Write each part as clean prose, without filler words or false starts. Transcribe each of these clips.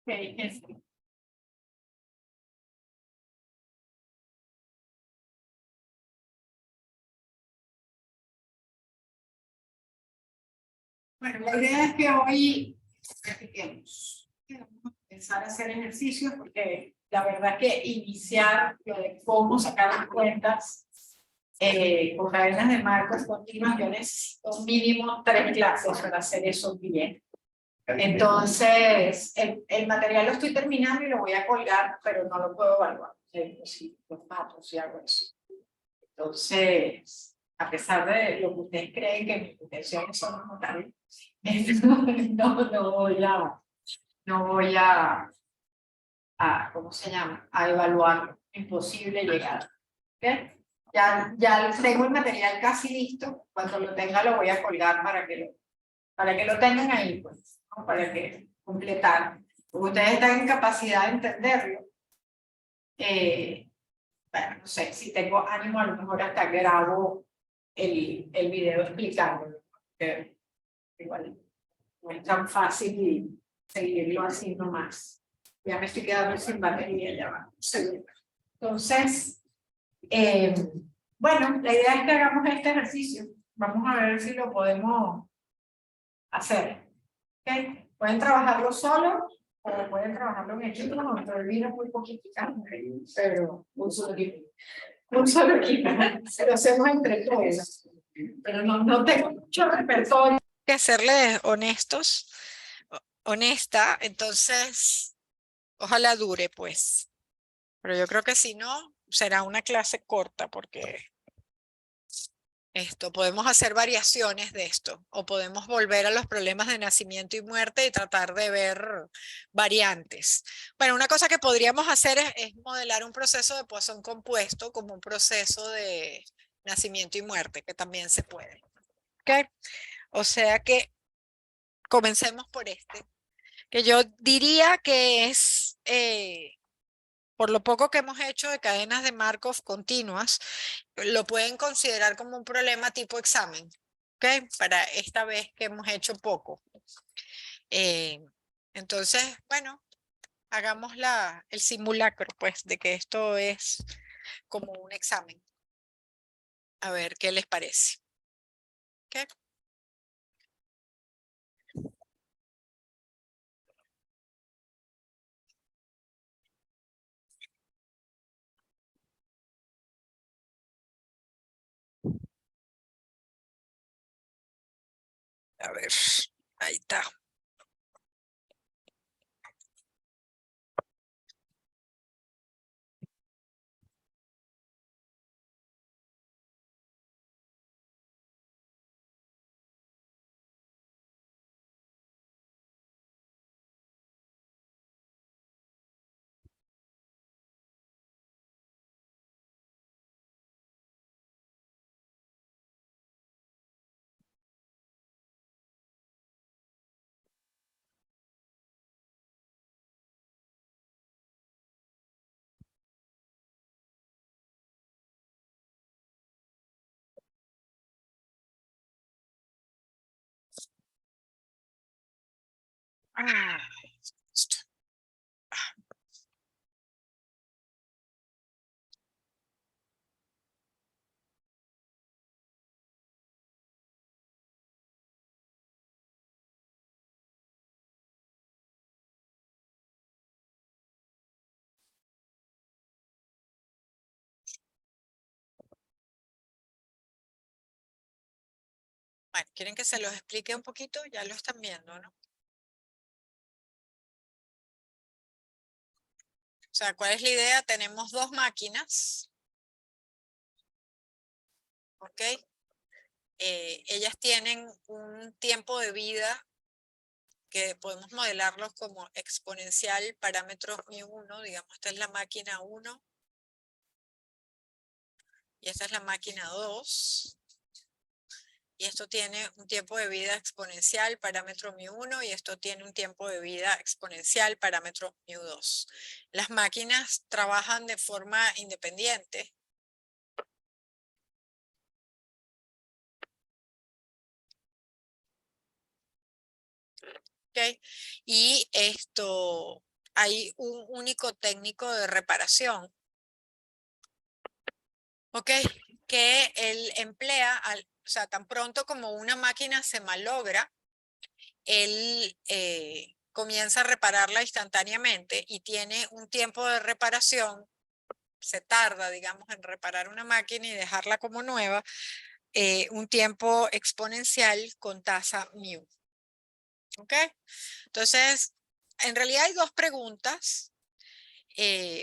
Bueno, la idea es que hoy practiquemos. Vamos a empezar a hacer ejercicios porque la verdad que iniciar lo de cómo sacar las cuentas con cadenas de marcos continuas, yo necesito mínimo 3 clases para hacer eso bien. Entonces, el material lo estoy terminando y lo voy a colgar, pero no lo puedo evaluar. Sí, los datos y algo así. Entonces, a pesar de lo que ustedes creen que mis intenciones son notables, no voy ¿cómo se llama? A evaluarlo. Imposible llegar. ¿Okay? Ya tengo el material casi listo. Cuando lo tenga lo voy a colgar para que lo tengan ahí, pues, ¿no? Para que completar. Ustedes están en capacidad de entenderlo. Bueno, no sé, si tengo ánimo, a lo mejor hasta grabo el video explicándolo. Igual no es tan fácil seguirlo así nomás. Ya me estoy quedando sin batería, ya va. Entonces, bueno, la idea es que hagamos este ejercicio. Vamos a ver si lo podemos hacer. ¿Okay? Pueden trabajarlo solo o pueden trabajarlo en equipo. No, pero el vino es muy poquito, pero un solo equipo. Un solo equipo. Se lo hacemos entre todos. Pero no tengo mucho repertorio. Que serles honesta, entonces ojalá dure, pues. Pero yo creo que si no, será una clase corta porque podemos hacer variaciones de esto o podemos volver a los problemas de nacimiento y muerte y tratar de ver variantes. Bueno, una cosa que podríamos hacer es modelar un proceso de Poisson compuesto como un proceso de nacimiento y muerte, que también se puede. ¿Ok? O sea que comencemos por que yo diría que es, por lo poco que hemos hecho de cadenas de Markov continuas, lo pueden considerar como un problema tipo examen, ¿ok? Para esta vez que hemos hecho poco. Entonces, bueno, hagamos el simulacro, pues, de que esto es como un examen. A ver qué les parece. ¿Ok? A ver, ahí está. Ah, bueno, ¿quieren que se los explique un poquito? Ya lo están viendo, ¿no? O sea, ¿cuál es la idea? Tenemos dos máquinas. ¿Ok? ellas tienen un tiempo de vida que podemos modelarlos como exponencial, parámetros μ1, digamos, esta es la máquina 1 y esta es la máquina 2. Y esto tiene un tiempo de vida exponencial, parámetro μ1, y esto tiene un tiempo de vida exponencial, parámetro μ2. Las máquinas trabajan de forma independiente. ¿Okay? Y esto, hay un único técnico de reparación, ¿ok? Que él emplea, o sea, tan pronto como una máquina se malogra, él comienza a repararla instantáneamente y tiene un tiempo de reparación, se tarda, digamos, en reparar una máquina y dejarla como nueva, un tiempo exponencial con tasa μ. ¿Ok? Entonces, en realidad hay dos preguntas,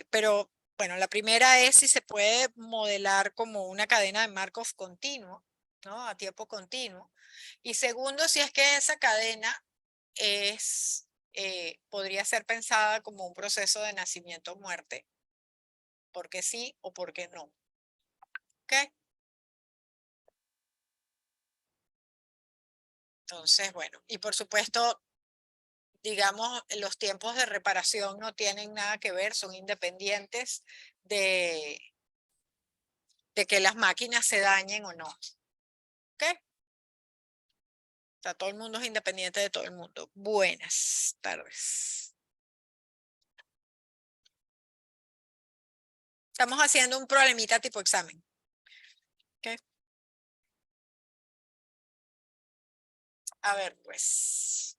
pero bueno, la primera es si se puede modelar como una cadena de Markov continuo, ¿no? A tiempo continuo. Y segundo, si es que esa cadena es, podría ser pensada como un proceso de nacimiento-muerte, porque sí o porque no. ¿Ok? Entonces, bueno, y por supuesto, digamos, los tiempos de reparación no tienen nada que ver, son independientes de, de que las máquinas se dañen o no. ¿Ok? O sea, todo el mundo es independiente de todo el mundo. Buenas tardes. Estamos haciendo un problemita tipo examen. ¿Ok? A ver, pues.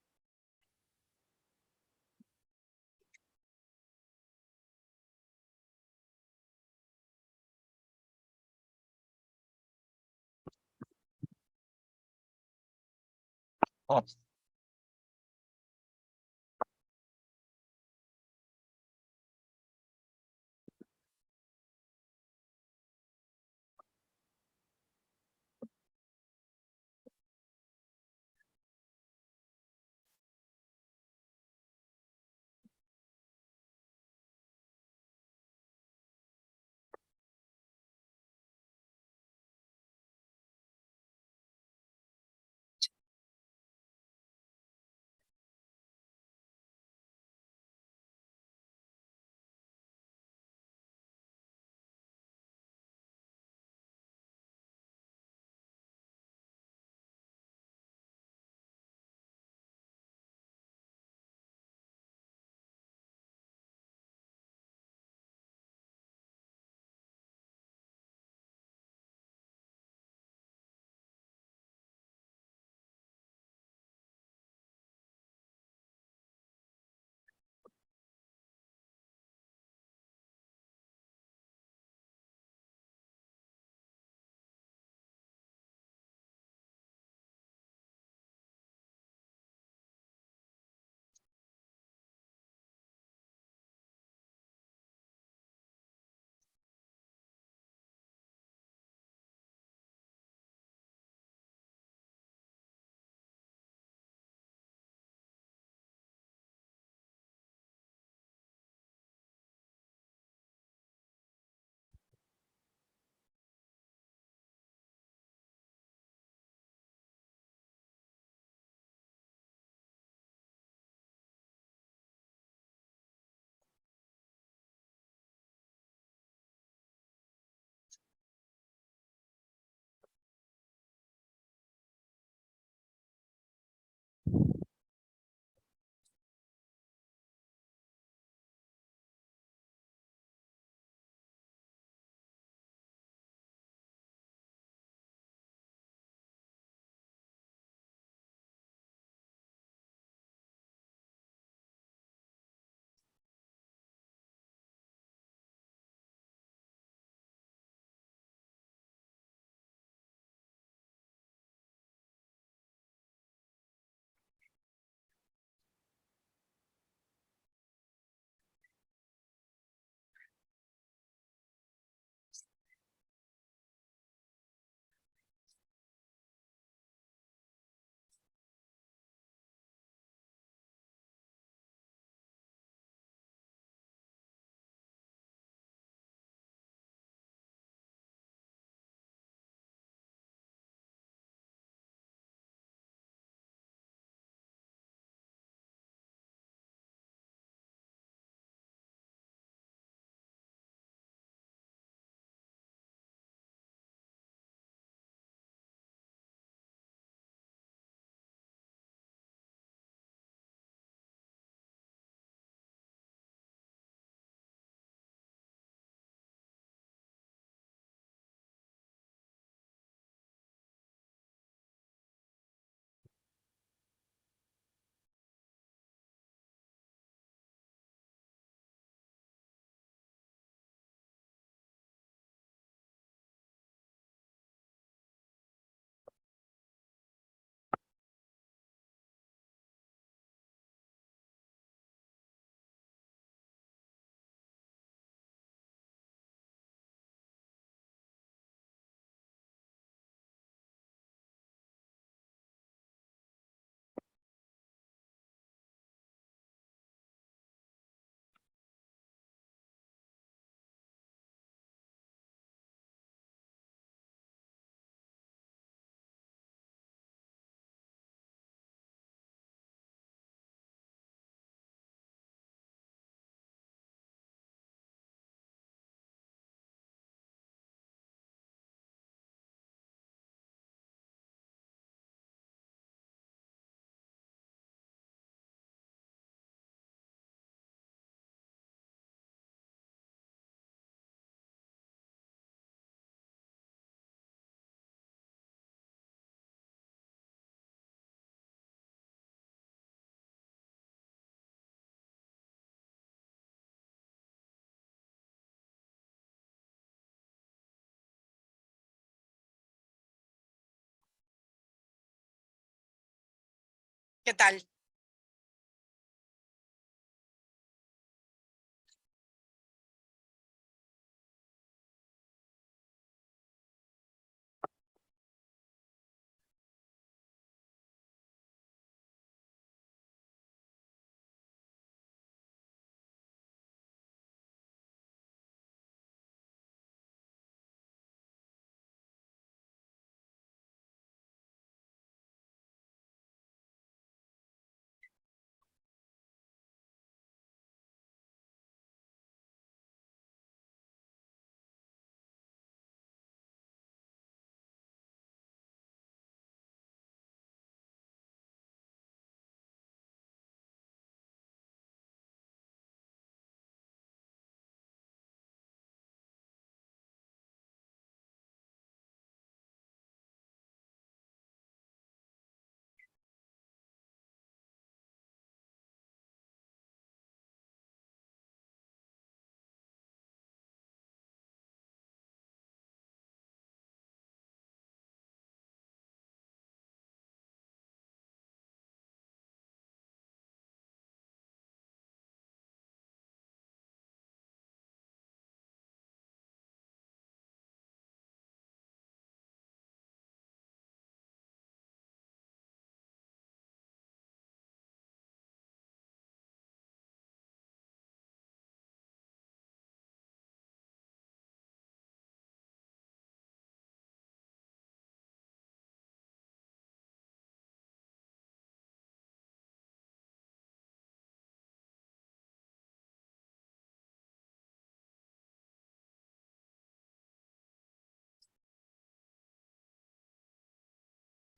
¿Qué tal?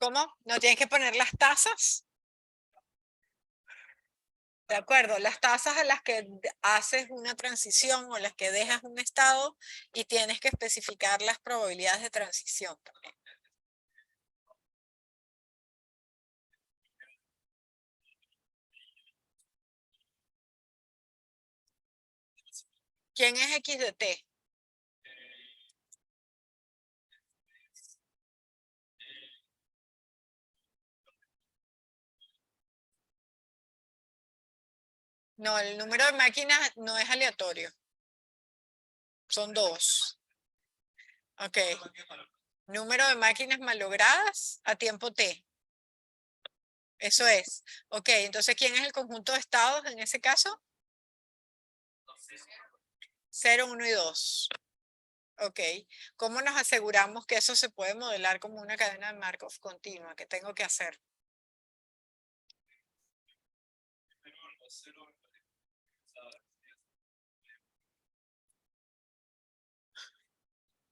¿Cómo? ¿No tienes que poner las tasas? De acuerdo, las tasas a las que haces una transición o las que dejas un estado y tienes que especificar las probabilidades de transición también. ¿Quién es X de T? No, el número de máquinas no es aleatorio. Son dos. Ok. Número de máquinas malogradas a tiempo T. Eso es. Ok, entonces, ¿quién es el conjunto de estados en ese caso? 0, 1 y 2. Ok. ¿Cómo nos aseguramos que eso se puede modelar como una cadena de Markov continua? ¿Qué tengo que hacer?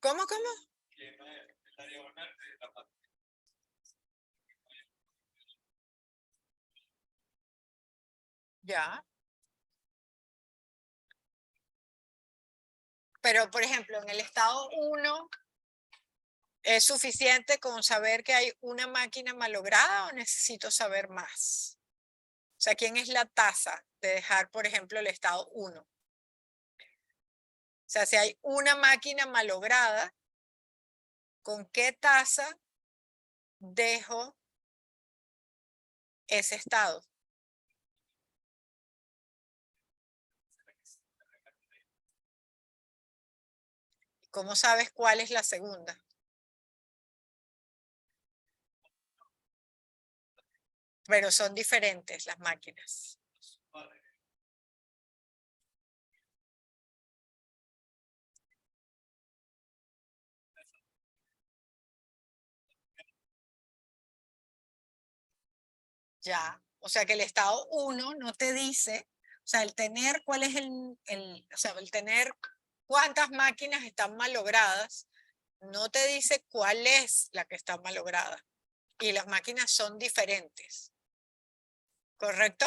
¿Cómo, cómo? Ya. Pero, por ejemplo, en el estado 1, ¿es suficiente con saber que hay una máquina malograda o necesito saber más? O sea, ¿quién es la tasa de dejar, por ejemplo, el estado 1? O sea, si hay una máquina malograda, ¿con qué tasa dejo ese estado? ¿Cómo sabes cuál es la segunda? Pero son diferentes las máquinas. Ya. O sea que el estado 1 no te dice, o sea, el tener cuál es o sea, el tener cuántas máquinas están malogradas, no te dice cuál es la que está malograda. Y las máquinas son diferentes. ¿Correcto?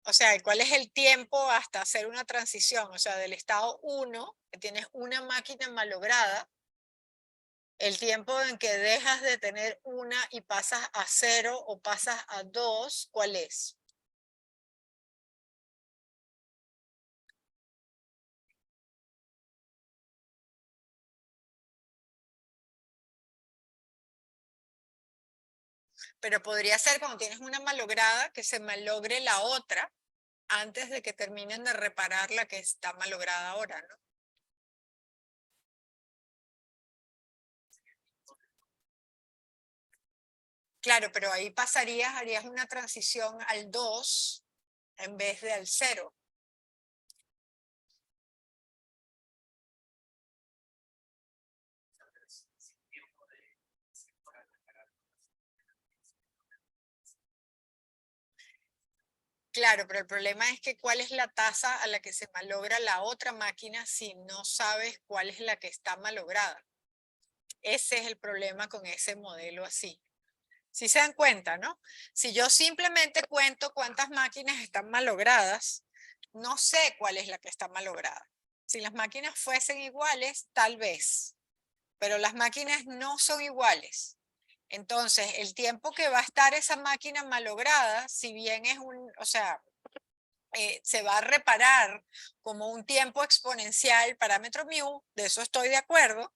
O sea, ¿cuál es el tiempo hasta hacer una transición? O sea, del estado 1, que tienes una máquina malograda, el tiempo en que dejas de tener una y pasas a 0 o pasas a 2, ¿cuál es? Pero podría ser cuando tienes una malograda que se malogre la otra antes de que terminen de reparar la que está malograda ahora, ¿no? Claro, pero ahí harías una transición al 2 en vez de al 0. Claro, pero el problema es que cuál es la tasa a la que se malogra la otra máquina si no sabes cuál es la que está malograda. Ese es el problema con ese modelo así. Si se dan cuenta, ¿no? Si yo simplemente cuento cuántas máquinas están malogradas, no sé cuál es la que está malograda. Si las máquinas fuesen iguales, tal vez, pero las máquinas no son iguales. Entonces, el tiempo que va a estar esa máquina malograda, si bien es o sea, se va a reparar como un tiempo exponencial, parámetro mu, de eso estoy de acuerdo.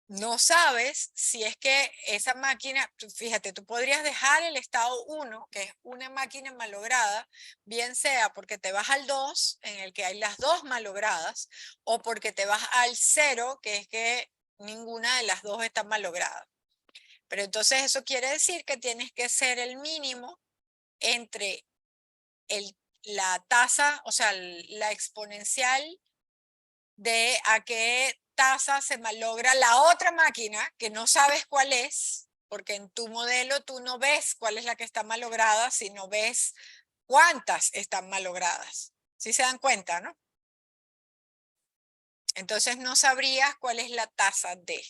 No sabes si es que esa máquina, fíjate, tú podrías dejar el estado 1, que es una máquina malograda, bien sea porque te vas al 2, en el que hay las dos malogradas, o porque te vas al 0, que es que ninguna de las dos está malograda. Pero entonces eso quiere decir que tienes que ser el mínimo entre la tasa, o sea, la exponencial de a qué tasa se malogra la otra máquina que no sabes cuál es, porque en tu modelo tú no ves cuál es la que está malograda, sino ves cuántas están malogradas. ¿Sí se dan cuenta, no? Entonces no sabrías cuál es la tasa de.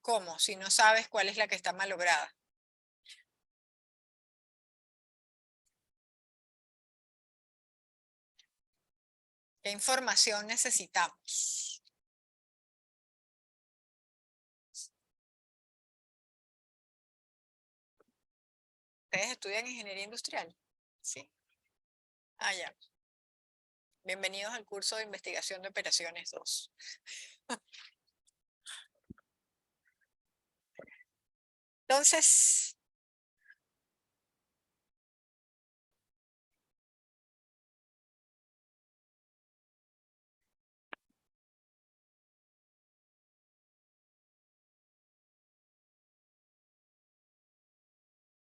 ¿Cómo? Si no sabes cuál es la que está malograda. ¿Qué información necesitamos? ¿Ustedes estudian ingeniería industrial? Sí. Ah, ya. Bienvenidos al curso de investigación de operaciones 2. Entonces,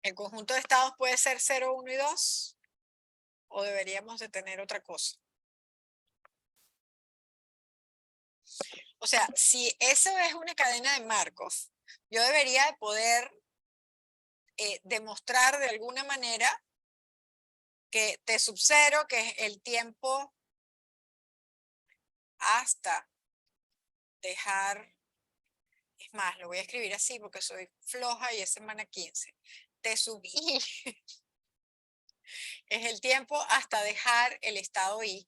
el conjunto de estados puede ser 0, 1 y 2, o deberíamos de tener otra cosa. O sea, si eso es una cadena de Markov, yo debería de poder demostrar de alguna manera que T sub 0, que es el tiempo hasta dejar, es más, lo voy a escribir así porque soy floja y es semana 15. T sub I es el tiempo hasta dejar el estado I.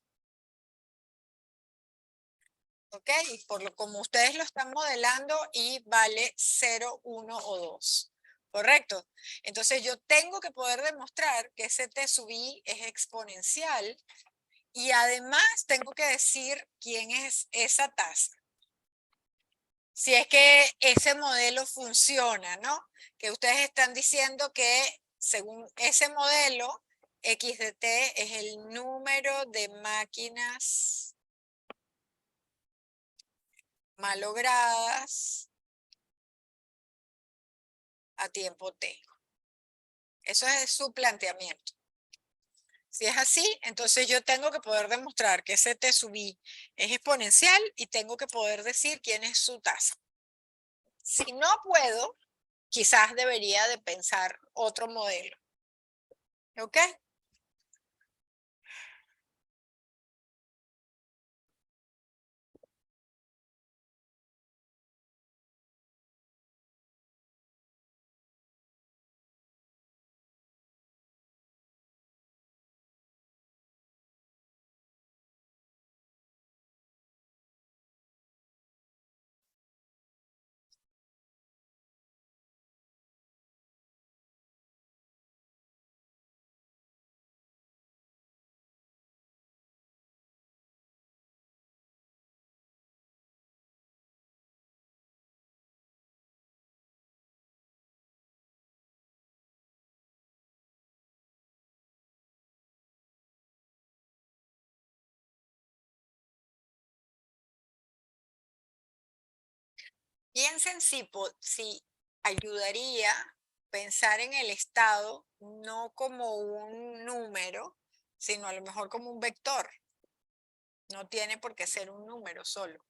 ¿Ok? Y como ustedes lo están modelando, I vale 0, 1 o 2. ¿Correcto? Entonces yo tengo que poder demostrar que ese T sub I es exponencial y además tengo que decir quién es esa tasa. Si es que ese modelo funciona, ¿no? Que ustedes están diciendo que según ese modelo, X de T es el número de máquinas malogradas a tiempo T. Eso es su planteamiento. Si es así, entonces yo tengo que poder demostrar que ese T sub I es exponencial y tengo que poder decir quién es su tasa. Si no puedo, quizás debería de pensar otro modelo. ¿Ok? Piensen si ayudaría pensar en el estado no como un número, sino a lo mejor como un vector. No tiene por qué ser un número solo.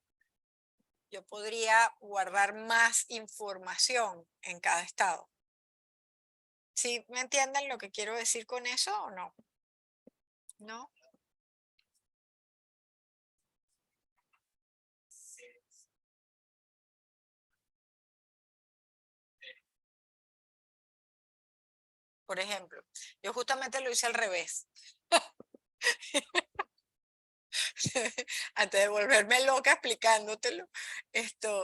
Yo podría guardar más información en cada estado. ¿Sí me entienden lo que quiero decir con eso o no? ¿No? Por ejemplo, yo justamente lo hice al revés. Antes de volverme loca explicándotelo,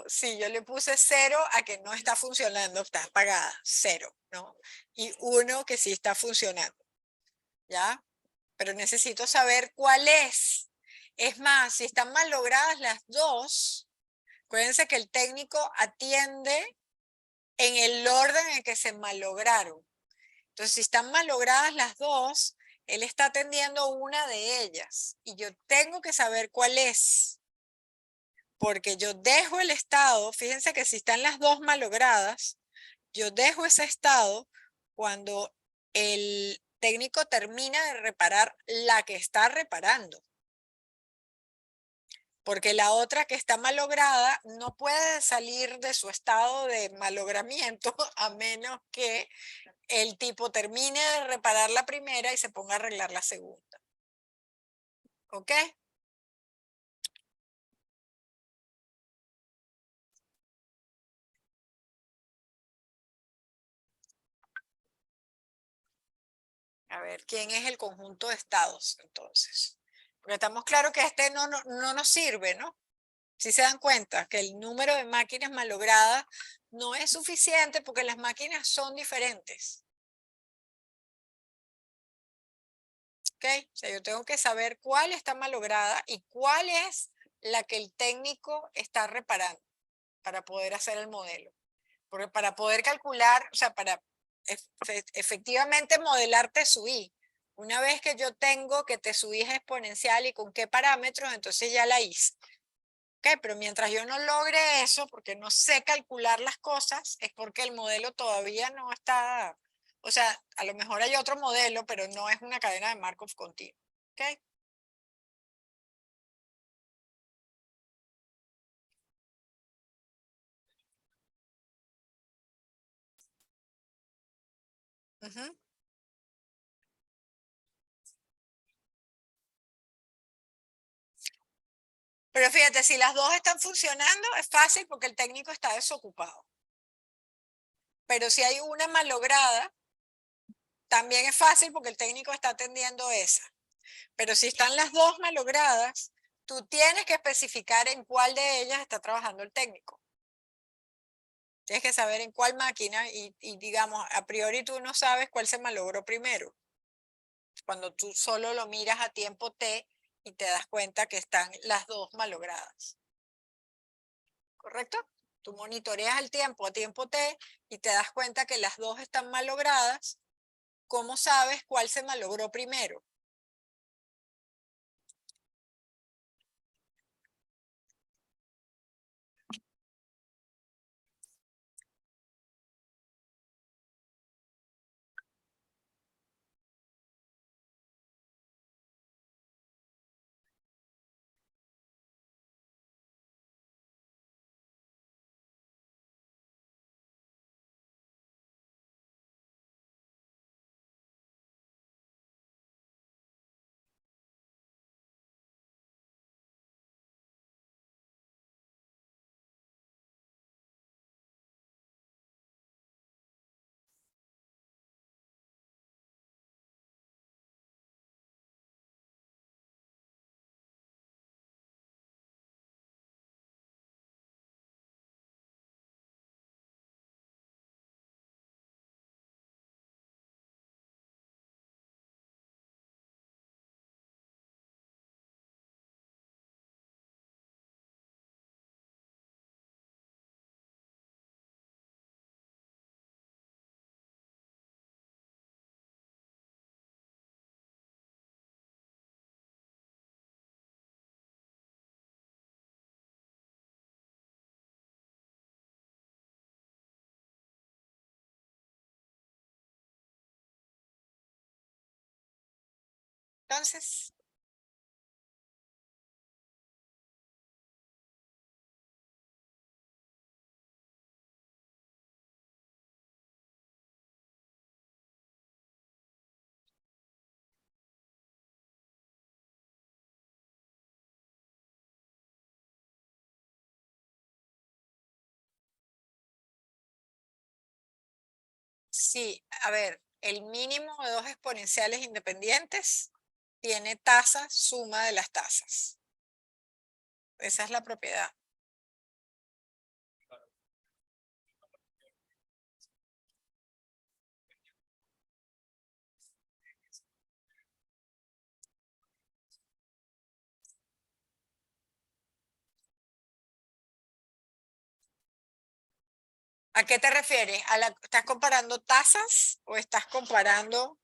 sí, yo le puse 0 a que no está funcionando, está apagada, 0, ¿no? Y 1 que sí está funcionando, ¿ya? Pero necesito saber cuál es. Es más, si están mal logradas las dos, acuérdense que el técnico atiende en el orden en que se malograron. Entonces, si están malogradas las dos, él está atendiendo una de ellas y yo tengo que saber cuál es, porque yo dejo el estado, fíjense que si están las dos malogradas, yo dejo ese estado cuando el técnico termina de reparar la que está reparando. Porque la otra que está malograda no puede salir de su estado de malogramiento a menos que el tipo termine de reparar la primera y se ponga a arreglar la segunda. ¿Ok? A ver, ¿quién es el conjunto de estados entonces? Porque estamos claros que este no nos sirve, ¿no? Si se dan cuenta que el número de máquinas malogradas no es suficiente porque las máquinas son diferentes. ¿Ok? O sea, yo tengo que saber cuál está malograda y cuál es la que el técnico está reparando para poder hacer el modelo. Porque para poder calcular, o sea, para efectivamente modelar TSUI, una vez que yo tengo que TSUI es exponencial y con qué parámetros, entonces ya la hice. ¿Ok? Pero mientras yo no logre eso, porque no sé calcular las cosas, es porque el modelo todavía no está, o sea, a lo mejor hay otro modelo, pero no es una cadena de Markov continua. ¿Ok? Ujú. Pero fíjate, si las dos están funcionando, es fácil porque el técnico está desocupado. Pero si hay una malograda, también es fácil porque el técnico está atendiendo esa. Pero si están las dos malogradas, tú tienes que especificar en cuál de ellas está trabajando el técnico. Tienes que saber en cuál máquina y digamos, a priori tú no sabes cuál se malogró primero. Cuando tú solo lo miras a tiempo T y te das cuenta que están las dos malogradas. ¿Correcto? Tú monitoreas el tiempo a tiempo T y te das cuenta que las dos están malogradas. ¿Cómo sabes cuál se malogró primero? Entonces, sí, a ver, el mínimo de dos exponenciales independientes tiene tasa suma de las tasas. Esa es la propiedad. ¿A qué te refieres? ¿Estás comparando tasas o estás comparando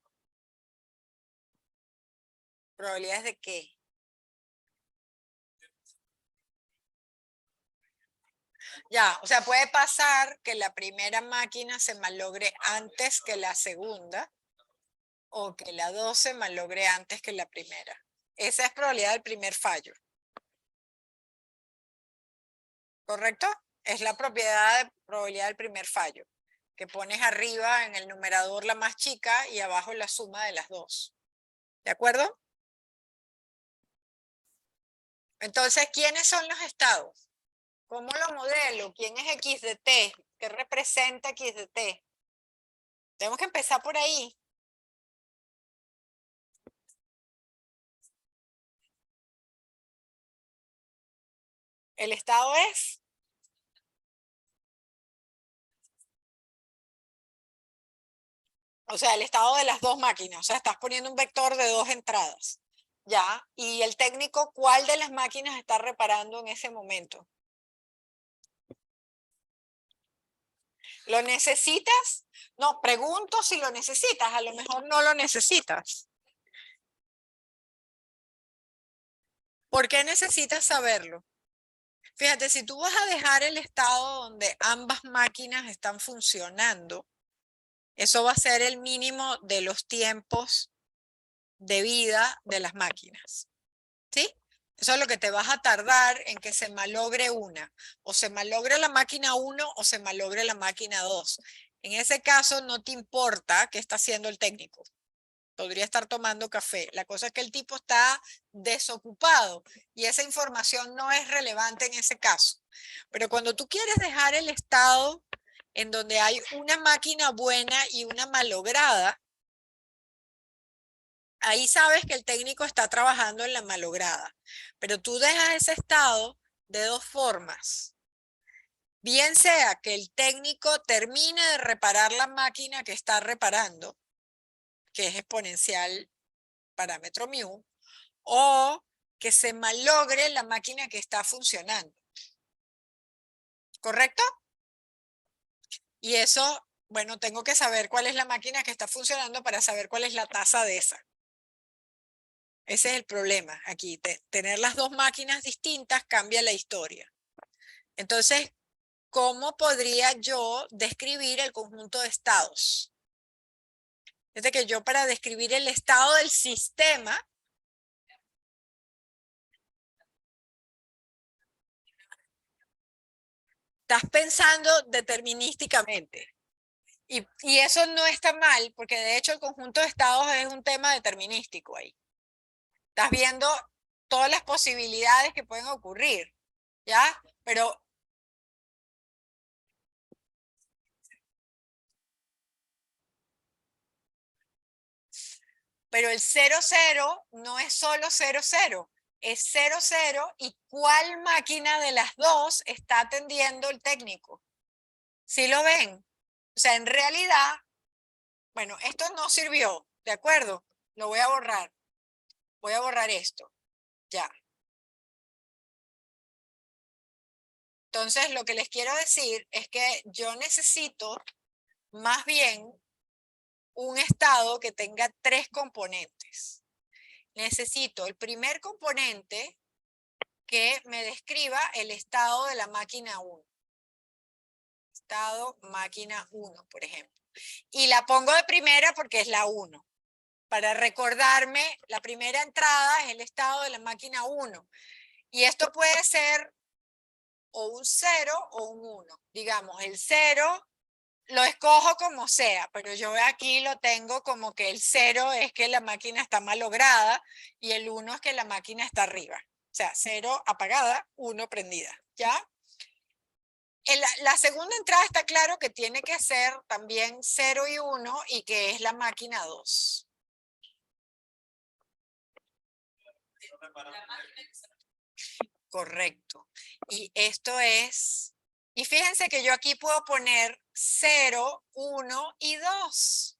probabilidades de qué? Ya, o sea, puede pasar que la primera máquina se malogre antes que la segunda o que la 2 se malogre antes que la primera. Esa es probabilidad del primer fallo. ¿Correcto? Es la propiedad de probabilidad del primer fallo, que pones arriba en el numerador la más chica y abajo la suma de las dos. ¿De acuerdo? Entonces, ¿quiénes son los estados? ¿Cómo lo modelo? ¿Quién es X de T? ¿Qué representa X de T? Tenemos que empezar por ahí. El estado es... O sea, el estado de las dos máquinas. O sea, estás poniendo un vector de dos entradas. Ya. Y el técnico, ¿cuál de las máquinas está reparando en ese momento? ¿Lo necesitas? No, pregunto si lo necesitas. A lo mejor no lo necesitas. ¿Por qué necesitas saberlo? Fíjate, si tú vas a dejar el estado donde ambas máquinas están funcionando, eso va a ser el mínimo de los tiempos de vida de las máquinas. ¿Sí? Eso es lo que te vas a tardar en que se malogre una. O se malogre la máquina 1 o se malogre la máquina 2. En ese caso no te importa qué está haciendo el técnico. Podría estar tomando café. La cosa es que el tipo está desocupado y esa información no es relevante en ese caso. Pero cuando tú quieres dejar el estado en donde hay una máquina buena y una malograda, ahí sabes que el técnico está trabajando en la malograda. Pero tú dejas ese estado de dos formas. Bien sea que el técnico termine de reparar la máquina que está reparando, que es exponencial parámetro mu, o que se malogre la máquina que está funcionando. ¿Correcto? Y eso, bueno, tengo que saber cuál es la máquina que está funcionando para saber cuál es la tasa de esa. Ese es el problema aquí. Tener las dos máquinas distintas cambia la historia. Entonces, ¿cómo podría yo describir el conjunto de estados? Es que yo para describir el estado del sistema, estás pensando determinísticamente. Y eso no está mal, porque de hecho el conjunto de estados es un tema determinístico ahí. Estás viendo todas las posibilidades que pueden ocurrir, ¿ya? Pero el 0,0 no es solo 0,0, es 0,0 y cuál máquina de las dos está atendiendo el técnico. ¿Sí lo ven? O sea, en realidad, bueno, esto no sirvió, ¿de acuerdo? Lo voy a borrar. Voy a borrar esto, ya. Entonces, lo que les quiero decir es que yo necesito más bien un estado que tenga tres componentes. Necesito el primer componente que me describa el estado de la máquina 1. Estado máquina 1, por ejemplo. Y la pongo de primera porque es la 1. Para recordarme, la primera entrada es el estado de la máquina 1. Y esto puede ser o un 0 o un 1. Digamos, el 0 lo escojo como sea, pero yo aquí lo tengo como que el 0 es que la máquina está malograda y el 1 es que la máquina está arriba. O sea, 0 apagada, 1 prendida, ¿ya? La segunda entrada está claro que tiene que ser también 0 y 1 y que es la máquina 2. Correcto. Y esto es, y fíjense que yo aquí puedo poner 0, 1 y 2.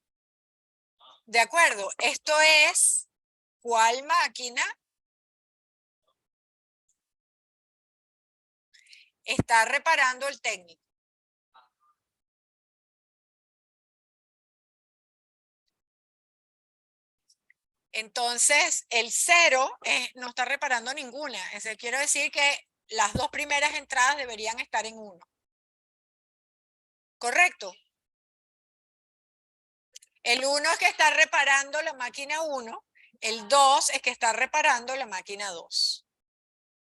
¿De acuerdo? Esto es, ¿cuál máquina? Está reparando el técnico. Entonces, el 0 no está reparando ninguna. Eso quiere decir que las dos primeras entradas deberían estar en 1. ¿Correcto? El 1 es que está reparando la máquina 1, el 2 es que está reparando la máquina 2.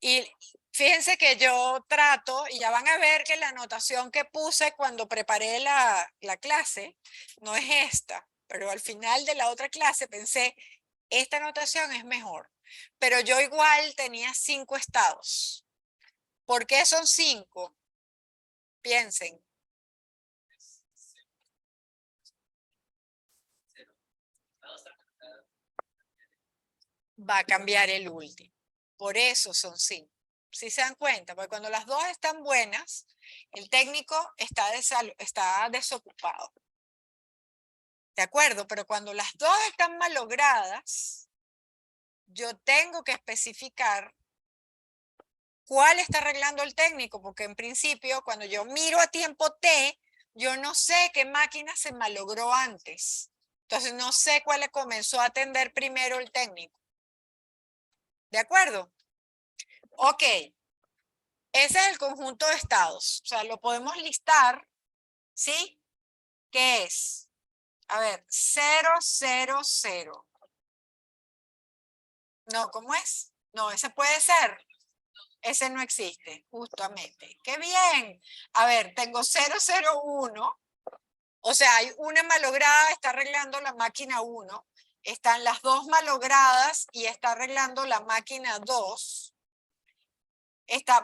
Y fíjense que yo trato, y ya van a ver que la anotación que puse cuando preparé la clase no es esta, pero al final de la otra clase pensé, esta anotación es mejor. Pero yo igual tenía 5 estados. ¿Por qué son 5? Piensen. Va a cambiar el último. Por eso son 5. ¿Sí se dan cuenta? Porque cuando las dos están buenas, el técnico está desocupado. ¿De acuerdo? Pero cuando las dos están malogradas, yo tengo que especificar cuál está arreglando el técnico, porque en principio, cuando yo miro a tiempo T, yo no sé qué máquina se malogró antes. Entonces, no sé cuál le comenzó a atender primero el técnico. ¿De acuerdo? Ok. Ese es el conjunto de estados. O sea, lo podemos listar, ¿sí? ¿Qué es? A ver, 0, 0, 0. No, ¿cómo es? No, ese puede ser. Ese no existe, justamente. ¡Qué bien! A ver, tengo 0, 0, 1. O sea, hay una malograda, está arreglando la máquina 1. Están las dos malogradas y está arreglando la máquina 2.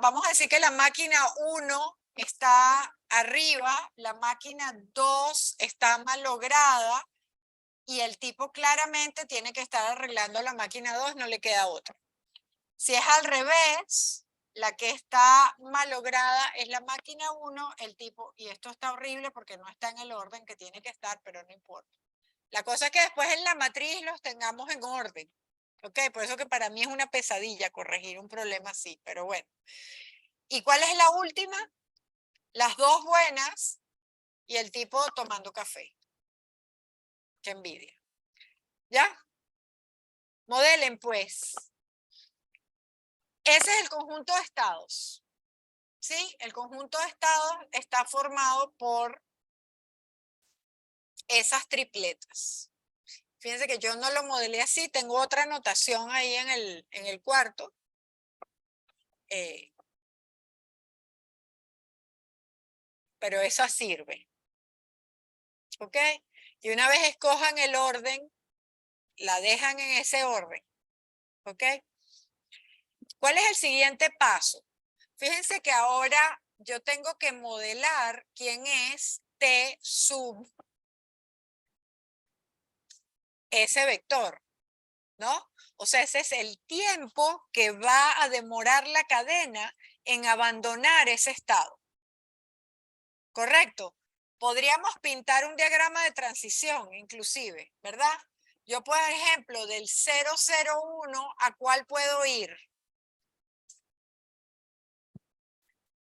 Vamos a decir que la máquina 1 está arriba, la máquina 2 está malograda y el tipo claramente tiene que estar arreglando la máquina 2, no le queda otra. Si es al revés, la que está malograda es la máquina 1, el tipo, y esto está horrible porque no está en el orden que tiene que estar, pero no importa. La cosa es que después en la matriz los tengamos en orden. ¿Ok? Por eso que para mí es una pesadilla corregir un problema así, pero bueno. ¿Y cuál es la última? Las dos buenas y el tipo tomando café. Qué envidia. ¿Ya? Modelen pues. Ese es el conjunto de estados. ¿Sí? El conjunto de estados está formado por esas tripletas. Fíjense que yo no lo modelé así, tengo otra anotación ahí en el cuarto. Pero esa sirve. ¿Ok? Y una vez escojan el orden, la dejan en ese orden. ¿Ok? ¿Cuál es el siguiente paso? Fíjense que ahora yo tengo que modelar quién es T sub ese vector, ¿no? O sea, ese es el tiempo que va a demorar la cadena en abandonar ese estado. ¿Correcto? Podríamos pintar un diagrama de transición, inclusive, ¿verdad? Yo, por ejemplo, del 001, ¿a cuál puedo ir?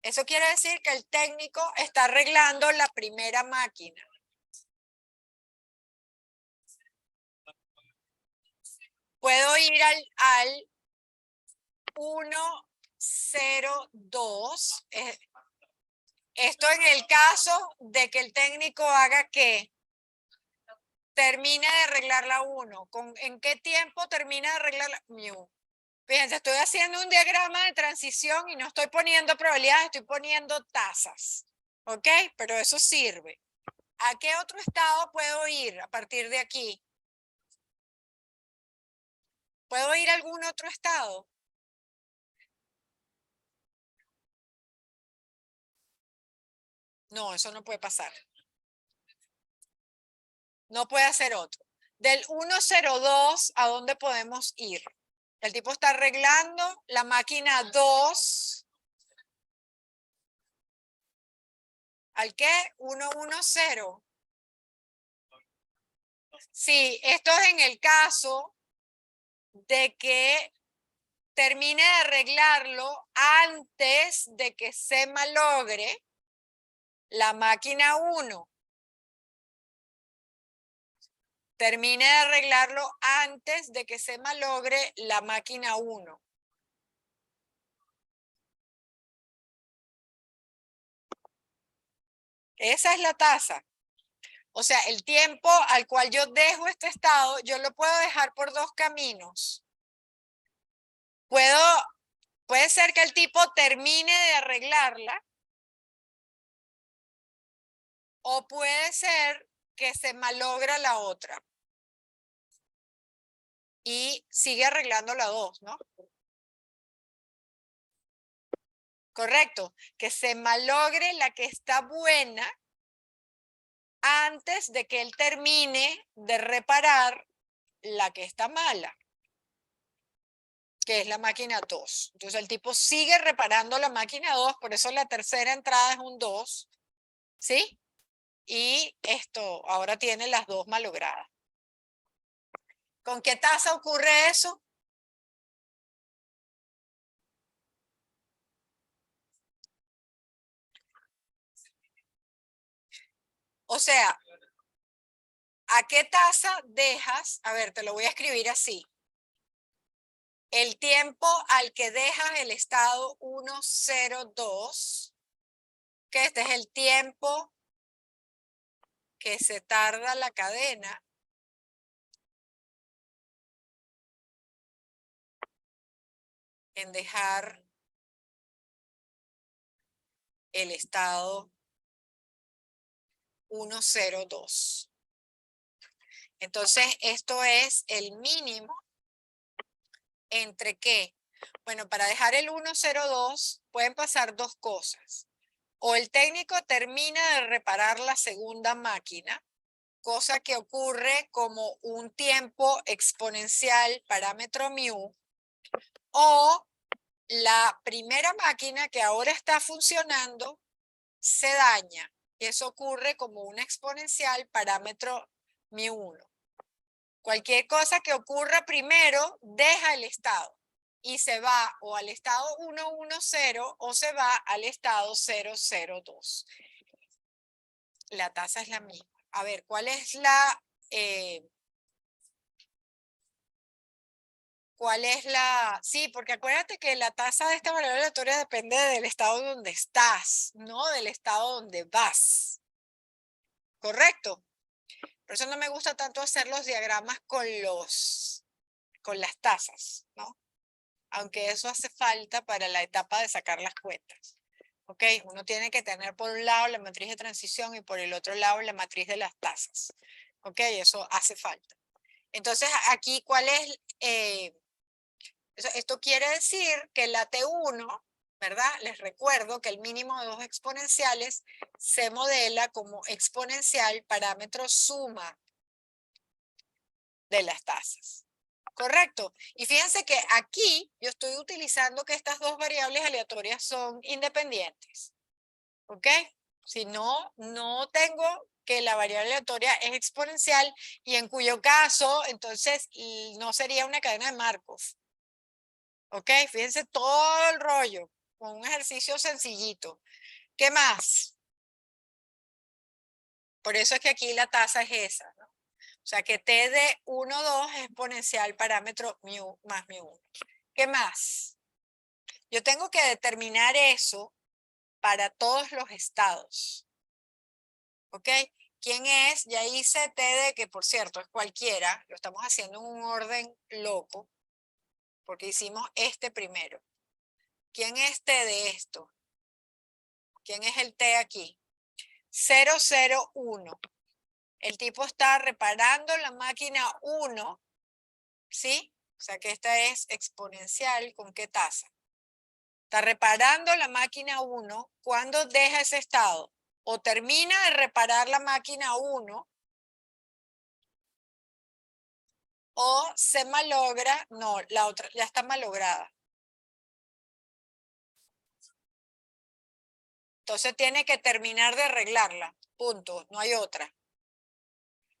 Eso quiere decir que el técnico está arreglando la primera máquina. Puedo ir al 102. Esto en el caso de que el técnico haga ¿qué? termine de arreglar la 1. ¿En qué tiempo termina de arreglar la mu? Fíjense, estoy haciendo un diagrama de transición y no estoy poniendo probabilidades, estoy poniendo tasas. ¿Ok? Pero eso sirve. ¿A qué otro estado puedo ir a partir de aquí? ¿Puedo ir a algún otro estado? No, eso no puede pasar. No puede hacer otro. Del 102, ¿a dónde podemos ir? El tipo está arreglando la máquina 2. ¿Al qué? 110. Sí, esto es en el caso de que termine de arreglarlo antes de que se malogre la máquina 1. Termine de arreglarlo antes de que se malogre la máquina 1. Esa es la tasa. O sea, el tiempo al cual yo dejo este estado, yo lo puedo dejar por dos caminos. Puede ser que el tipo termine de arreglarla, o puede ser que se malogra la otra y sigue arreglando la 2, ¿no? Correcto, que se malogre la que está buena antes de que él termine de reparar la que está mala, que es la máquina 2. Entonces el tipo sigue reparando la máquina 2, por eso la tercera entrada es un 2, ¿sí? Y esto ahora tiene las dos malogradas. ¿Con qué tasa ocurre eso? O sea, ¿a qué tasa dejas? A ver, te lo voy a escribir así. El tiempo al que dejas el estado 102, que este es el tiempo que se tarda la cadena en dejar el estado 102. Entonces, esto es el mínimo entre qué. Bueno, para dejar el 102 pueden pasar dos cosas. O el técnico termina de reparar la segunda máquina, cosa que ocurre como un tiempo exponencial parámetro mu, o la primera máquina que ahora está funcionando se daña, y eso ocurre como una exponencial parámetro mu1. Cualquier cosa que ocurra primero deja el estado y se va o al estado 110 o se va al estado 002. La tasa es la misma. A ver, ¿cuál es la... Sí, porque acuérdate que la tasa de esta variable aleatoria depende del estado donde estás, no del estado donde vas. ¿Correcto? Por eso no me gusta tanto hacer los diagramas con las tasas, ¿no? Aunque eso hace falta para la etapa de sacar las cuentas. ¿Ok? Uno tiene que tener por un lado la matriz de transición y por el otro lado la matriz de las tasas. ¿Ok? Eso hace falta. Entonces, aquí, ¿cuál es? Esto quiere decir que la T1, ¿verdad? Les recuerdo que el mínimo de dos exponenciales se modela como exponencial parámetro suma de las tasas. ¿Correcto? Y fíjense que aquí yo estoy utilizando que estas dos variables aleatorias son independientes. ¿Ok? Si no, no tengo que la variable aleatoria es exponencial, y en cuyo caso, entonces, no sería una cadena de Markov. ¿Ok? Fíjense todo el rollo, con un ejercicio sencillito. ¿Qué más? Por eso es que aquí la tasa es esa, ¿no? O sea que T de 1, 2 es exponencial parámetro mu más mu1. ¿Qué más? Yo tengo que determinar eso para todos los estados. ¿Ok? ¿Quién es? Ya hice T de que, por cierto, es cualquiera. Lo estamos haciendo en un orden loco, porque hicimos este primero. ¿Quién es T de esto? ¿Quién es el T aquí? 001. El tipo está reparando la máquina 1, ¿sí? O sea que esta es exponencial. ¿Con qué tasa? Está reparando la máquina 1. ¿Cuándo deja ese estado? O termina de reparar la máquina 1, o se malogra. No, la otra ya está malograda. Entonces tiene que terminar de arreglarla. Punto. No hay otra.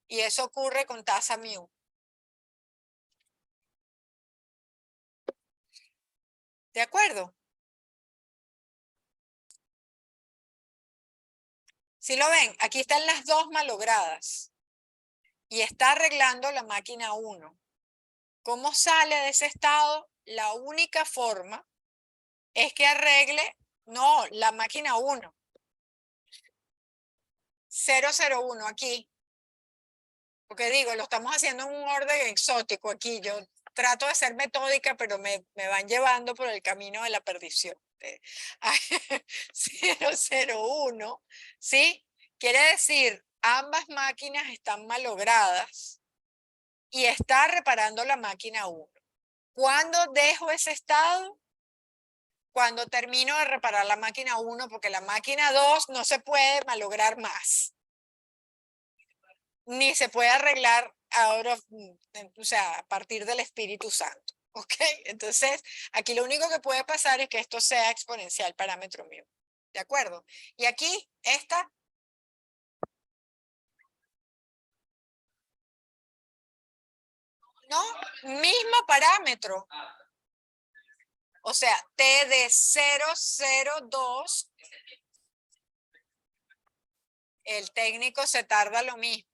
Y eso ocurre con tasa mu. ¿De acuerdo? Si lo ven, aquí están las dos malogradas. Y está arreglando la máquina 1. ¿Cómo sale de ese estado? La única forma es que arregle, no, la máquina 1. 001 aquí. Porque digo, lo estamos haciendo en un orden exótico aquí. Yo trato de ser metódica, pero me van llevando por el camino de la perdición. 001, ¿sí? Quiere decir, ambas máquinas están malogradas y está reparando la máquina 1. ¿Cuándo dejo ese estado? Cuando termino de reparar la máquina 1, porque la máquina 2 no se puede malograr más. Ni se puede arreglar ahora, o sea, a partir del Espíritu Santo. ¿Ok? Entonces, aquí lo único que puede pasar es que esto sea exponencial parámetro mu. ¿De acuerdo? Y aquí, esta. No, mismo parámetro. O sea, T de 002, el técnico se tarda lo mismo.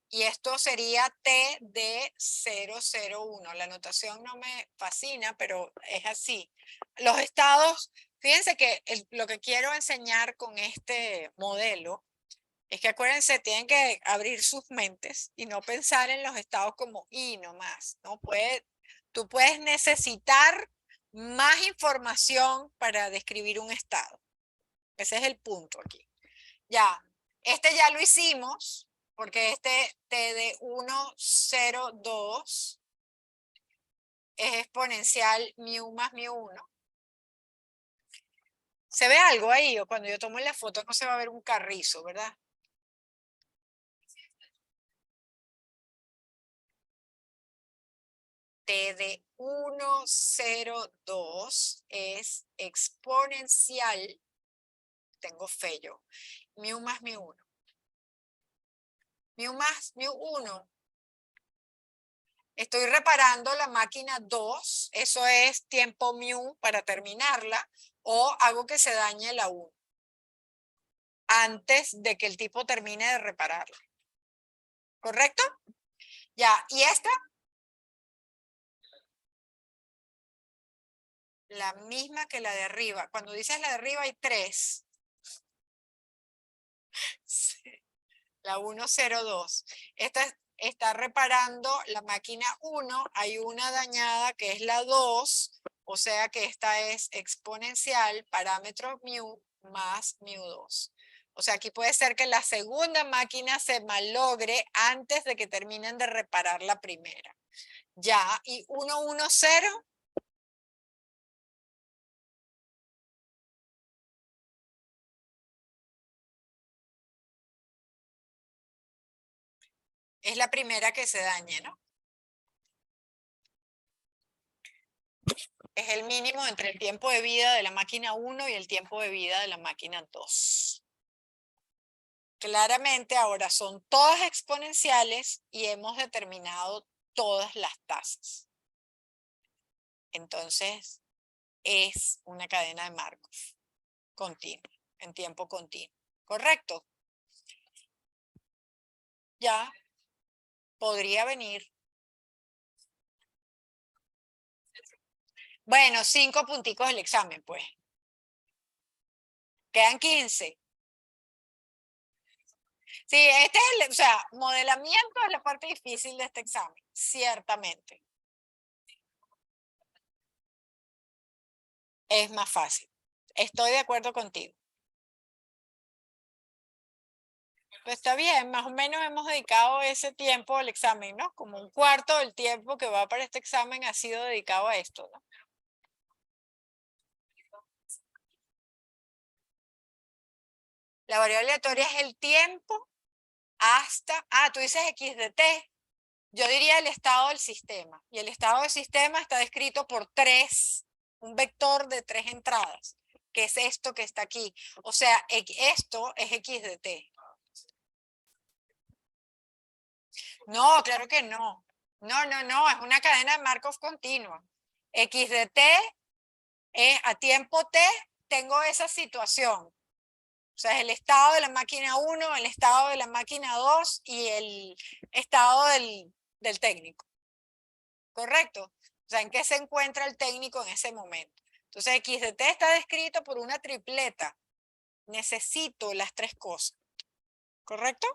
Y esto sería T de 001. La notación no me fascina, pero es así. Los estados, fíjense que lo que quiero enseñar con este modelo es que acuérdense, tienen que abrir sus mentes y no pensar en los estados como y nomás. ¿No? Tú puedes necesitar más información para describir un estado. Ese es el punto aquí. Ya, este ya lo hicimos, porque este T de 1,02 es exponencial mu más mu1. ¿Se ve algo ahí? O cuando yo tomo la foto no se va a ver un carrizo, ¿verdad? T de 1,02 es exponencial, tengo fe yo, mu más mu1. Mu más mu1. Estoy reparando la máquina 2, eso es tiempo mu para terminarla, o hago que se dañe la 1 antes de que el tipo termine de repararla. ¿Correcto? Ya, ¿y esta? La misma que la de arriba. Cuando dices la de arriba hay 3. Sí. La 102. Esta está reparando la máquina 1. Hay una dañada que es la 2. O sea que esta es exponencial, parámetro mu más mu2. O sea, aquí puede ser que la segunda máquina se malogre antes de que terminen de reparar la primera. Ya, y 110. Es la primera que se dañe, ¿no? Es el mínimo entre el tiempo de vida de la máquina 1 y el tiempo de vida de la máquina 2. Claramente ahora son todas exponenciales y hemos determinado todas las tasas. Entonces es una cadena de Markov continua, en tiempo continuo. ¿Correcto? Ya podría venir. Bueno, 5 punticos del examen, pues. Quedan 15. Sí, este es o sea, modelamiento es la parte difícil de este examen, ciertamente. Es más fácil. Estoy de acuerdo contigo. Pues está bien, más o menos hemos dedicado ese tiempo al examen, ¿no? Como un cuarto del tiempo que va para este examen ha sido dedicado a esto, ¿no? La variable aleatoria es el tiempo hasta, tú dices x de t. Yo diría el estado del sistema. Y el estado del sistema está descrito por un vector de 3 entradas, que es esto que está aquí. O sea, esto es x de t. No, claro que no. No, es una cadena de Markov continua. X de t es a tiempo t, tengo esa situación. O sea, es el estado de la máquina 1, el estado de la máquina 2 y el estado del técnico. ¿Correcto? O sea, ¿en qué se encuentra el técnico en ese momento? Entonces, X de t está descrito por una tripleta. Necesito las 3 cosas. ¿Correcto?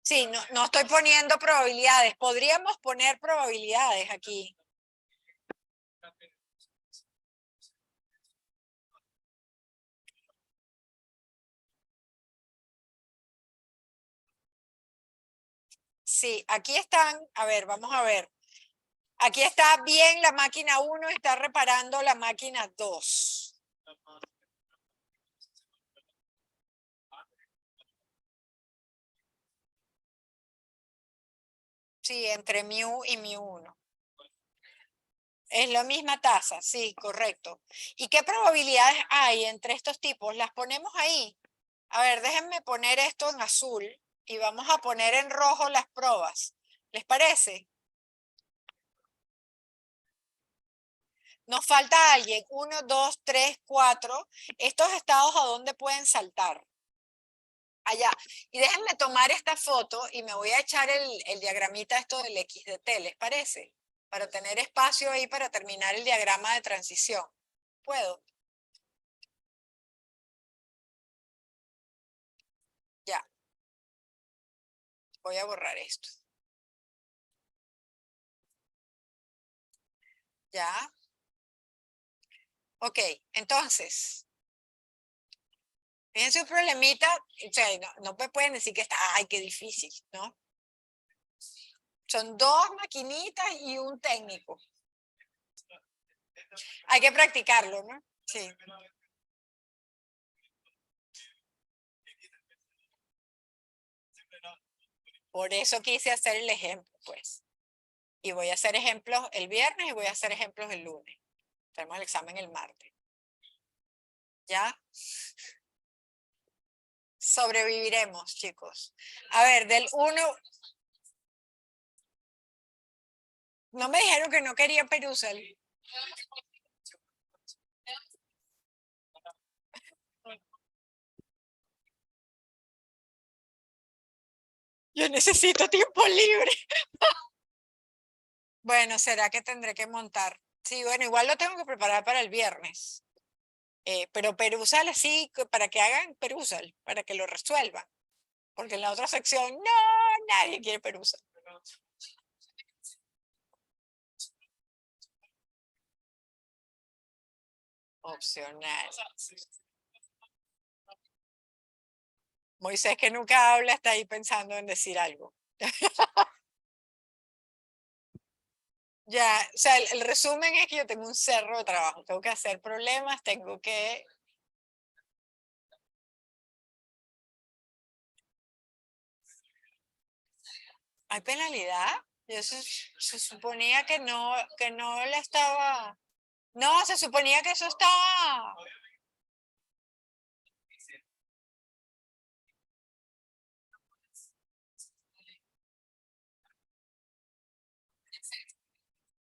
Sí, no estoy poniendo probabilidades. Podríamos poner probabilidades aquí. Sí, aquí están, a ver, vamos a ver. Aquí está bien la máquina 1, está reparando la máquina 2. Sí, entre mu y mu1. Es la misma tasa, sí, correcto. ¿Y qué probabilidades hay entre estos tipos? Las ponemos ahí. A ver, déjenme poner esto en azul y vamos a poner en rojo las pruebas. ¿Les parece? Nos falta alguien. 1, 2, 3, 4. ¿Estos estados a dónde pueden saltar? Allá. Y déjenme tomar esta foto y me voy a echar el diagramita esto del X de T, ¿les parece? Para tener espacio ahí para terminar el diagrama de transición. ¿Puedo? Ya. Voy a borrar esto. Ya. Ok, entonces, fíjense un problemita, o sea, no me pueden decir que está, ay, qué difícil, ¿no? Son 2 maquinitas y un técnico. Hay que practicarlo, ¿no? Sí. Por eso quise hacer el ejemplo, pues. Y voy a hacer ejemplos el viernes y voy a hacer ejemplos el lunes. Tenemos el examen el martes. ¿Ya? Sobreviviremos, chicos. A ver, del 1... No me dijeron que no quería Perusal. Yo necesito tiempo libre. Bueno, será que tendré que montar. Sí, bueno, igual lo tengo que preparar para el viernes. Pero Perusal así, para que hagan Perusal, para que lo resuelvan. Porque en la otra sección, no, nadie quiere Perusal. Opcional. Moisés, que nunca habla, está ahí pensando en decir algo. Ya, o sea, el resumen es que yo tengo un cerro de trabajo. Tengo que hacer problemas, tengo que... ¿Hay penalidad? Se suponía que no la estaba... No, se suponía que eso estaba...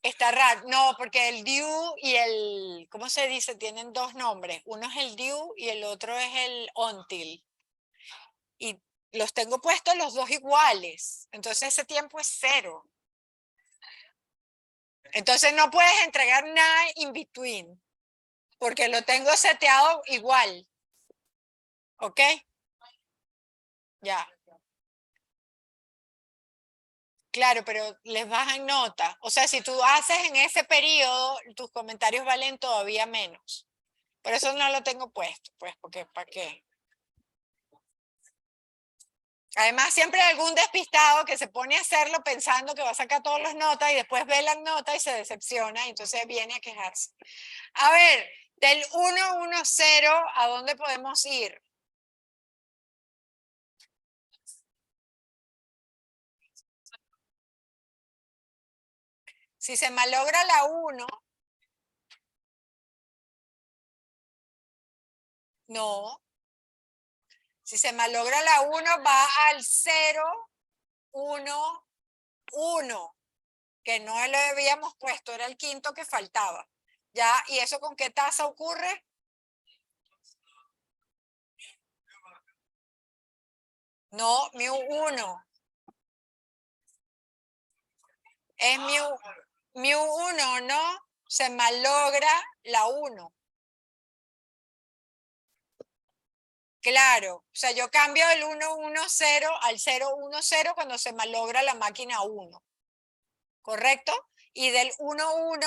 Está raro, no, porque el due y el, ¿cómo se dice? Tienen 2 nombres. Uno es el due y el otro es el until. Y los tengo puestos los dos iguales. Entonces ese tiempo es 0. Entonces no puedes entregar nada in between, porque lo tengo seteado igual. ¿Ok? Ya. Claro, pero les bajan nota. O sea, si tú haces en ese periodo, tus comentarios valen todavía menos. Por eso no lo tengo puesto, pues, porque ¿para qué? Además, siempre hay algún despistado que se pone a hacerlo pensando que va a sacar todas las notas y después ve las notas y se decepciona y entonces viene a quejarse. A ver, del 110, ¿a dónde podemos ir? Si se malogra la 1, no. Si se malogra la 1, va al 0, 1, 1, que no lo habíamos puesto, era el quinto que faltaba. ¿Ya? ¿Y eso con qué tasa ocurre? No, mu1. Es mu1, ¿no? Se malogra la 1. Claro, o sea, yo cambio del 110 al 010 cuando se malogra la máquina 1. ¿Correcto? Y del 11,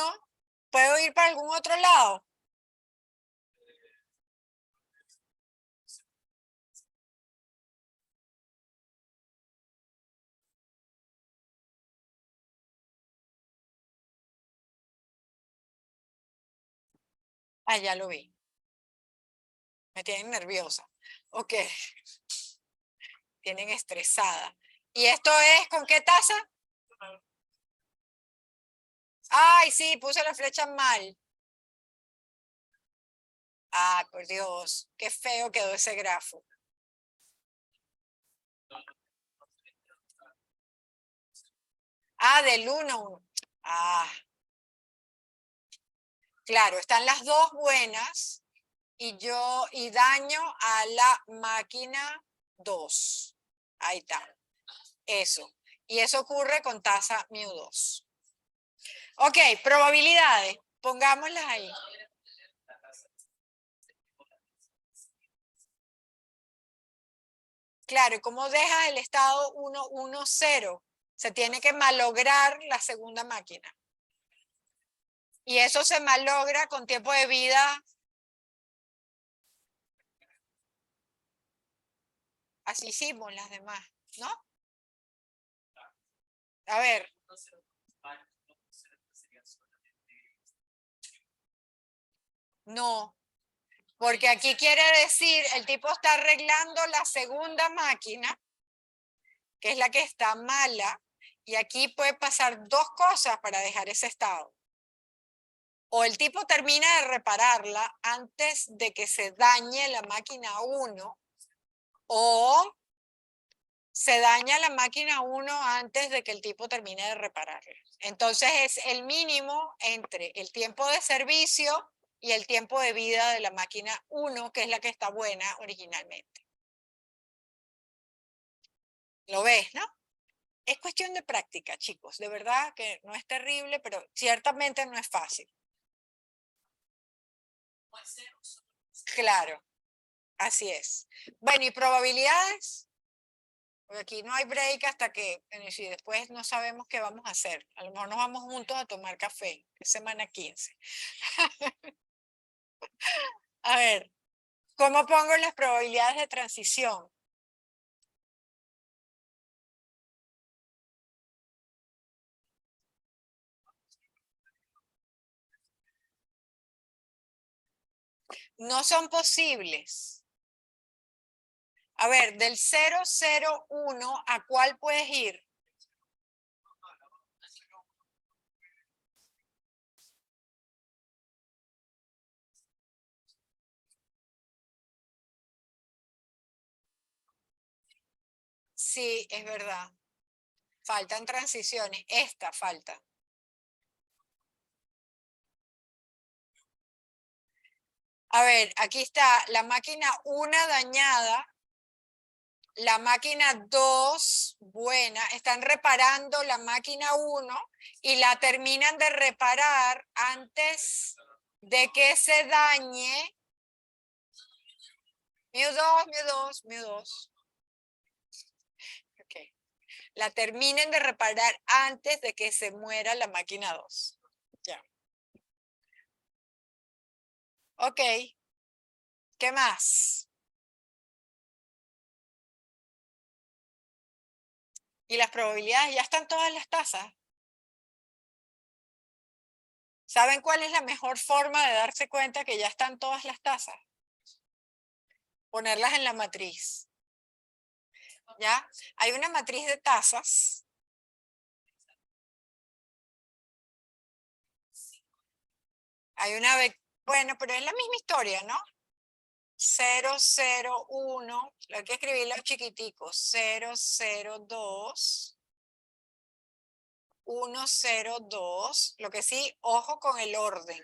¿puedo ir para algún otro lado? Ah, ya lo vi. Me tienen nerviosa. Ok, tienen estresada. ¿Y esto es con qué tasa? Ay, sí, puse la flecha mal. Ay, por Dios, qué feo quedó ese grafo. Ah, del 1. Ah, claro, están las dos buenas y daño a la máquina 2. Ahí está. Eso. Y eso ocurre con tasa mu2. Ok, probabilidades. Pongámoslas ahí. Claro, ¿y cómo dejas el estado 110? Se tiene que malograr la segunda máquina. Y eso se malogra con tiempo de vida. Así hicimos las demás, ¿no? A ver. No, porque aquí quiere decir, el tipo está arreglando la segunda máquina, que es la que está mala, y aquí puede pasar dos cosas para dejar ese estado. O el tipo termina de repararla antes de que se dañe la máquina 1, o se daña la máquina 1 antes de que el tipo termine de repararla. Entonces es el mínimo entre el tiempo de servicio y el tiempo de vida de la máquina 1, que es la que está buena originalmente. ¿Lo ves, no? Es cuestión de práctica, chicos. De verdad que no es terrible, pero ciertamente no es fácil. Claro, así es. Bueno, ¿y probabilidades? Porque aquí no hay break hasta que, bueno, si después no sabemos qué vamos a hacer. A lo mejor nos vamos juntos a tomar café, es semana 15. A ver, ¿cómo pongo las probabilidades de transición? No son posibles. A ver, del 001, ¿a cuál puedes ir? Sí, es verdad. Faltan transiciones. Esta falta. A ver, aquí está la máquina 1 dañada la máquina 2, buena, están reparando la máquina 1 y la terminan de reparar antes de que se dañe. µ2. Ok. La terminen de reparar antes de que se muera la máquina 2. Ya. Ok. ¿Qué más? Y las probabilidades, ya están todas las tasas. ¿Saben cuál es la mejor forma de darse cuenta que ya están todas las tasas? Ponerlas en la matriz. ¿Ya? Hay una matriz de tasas. Hay una, bueno, pero es la misma historia, ¿no? 0, 0, 1, hay que escribirlo chiquitico. 0, 0, 2. 1, 0, 2. Lo que sí, ojo con el orden.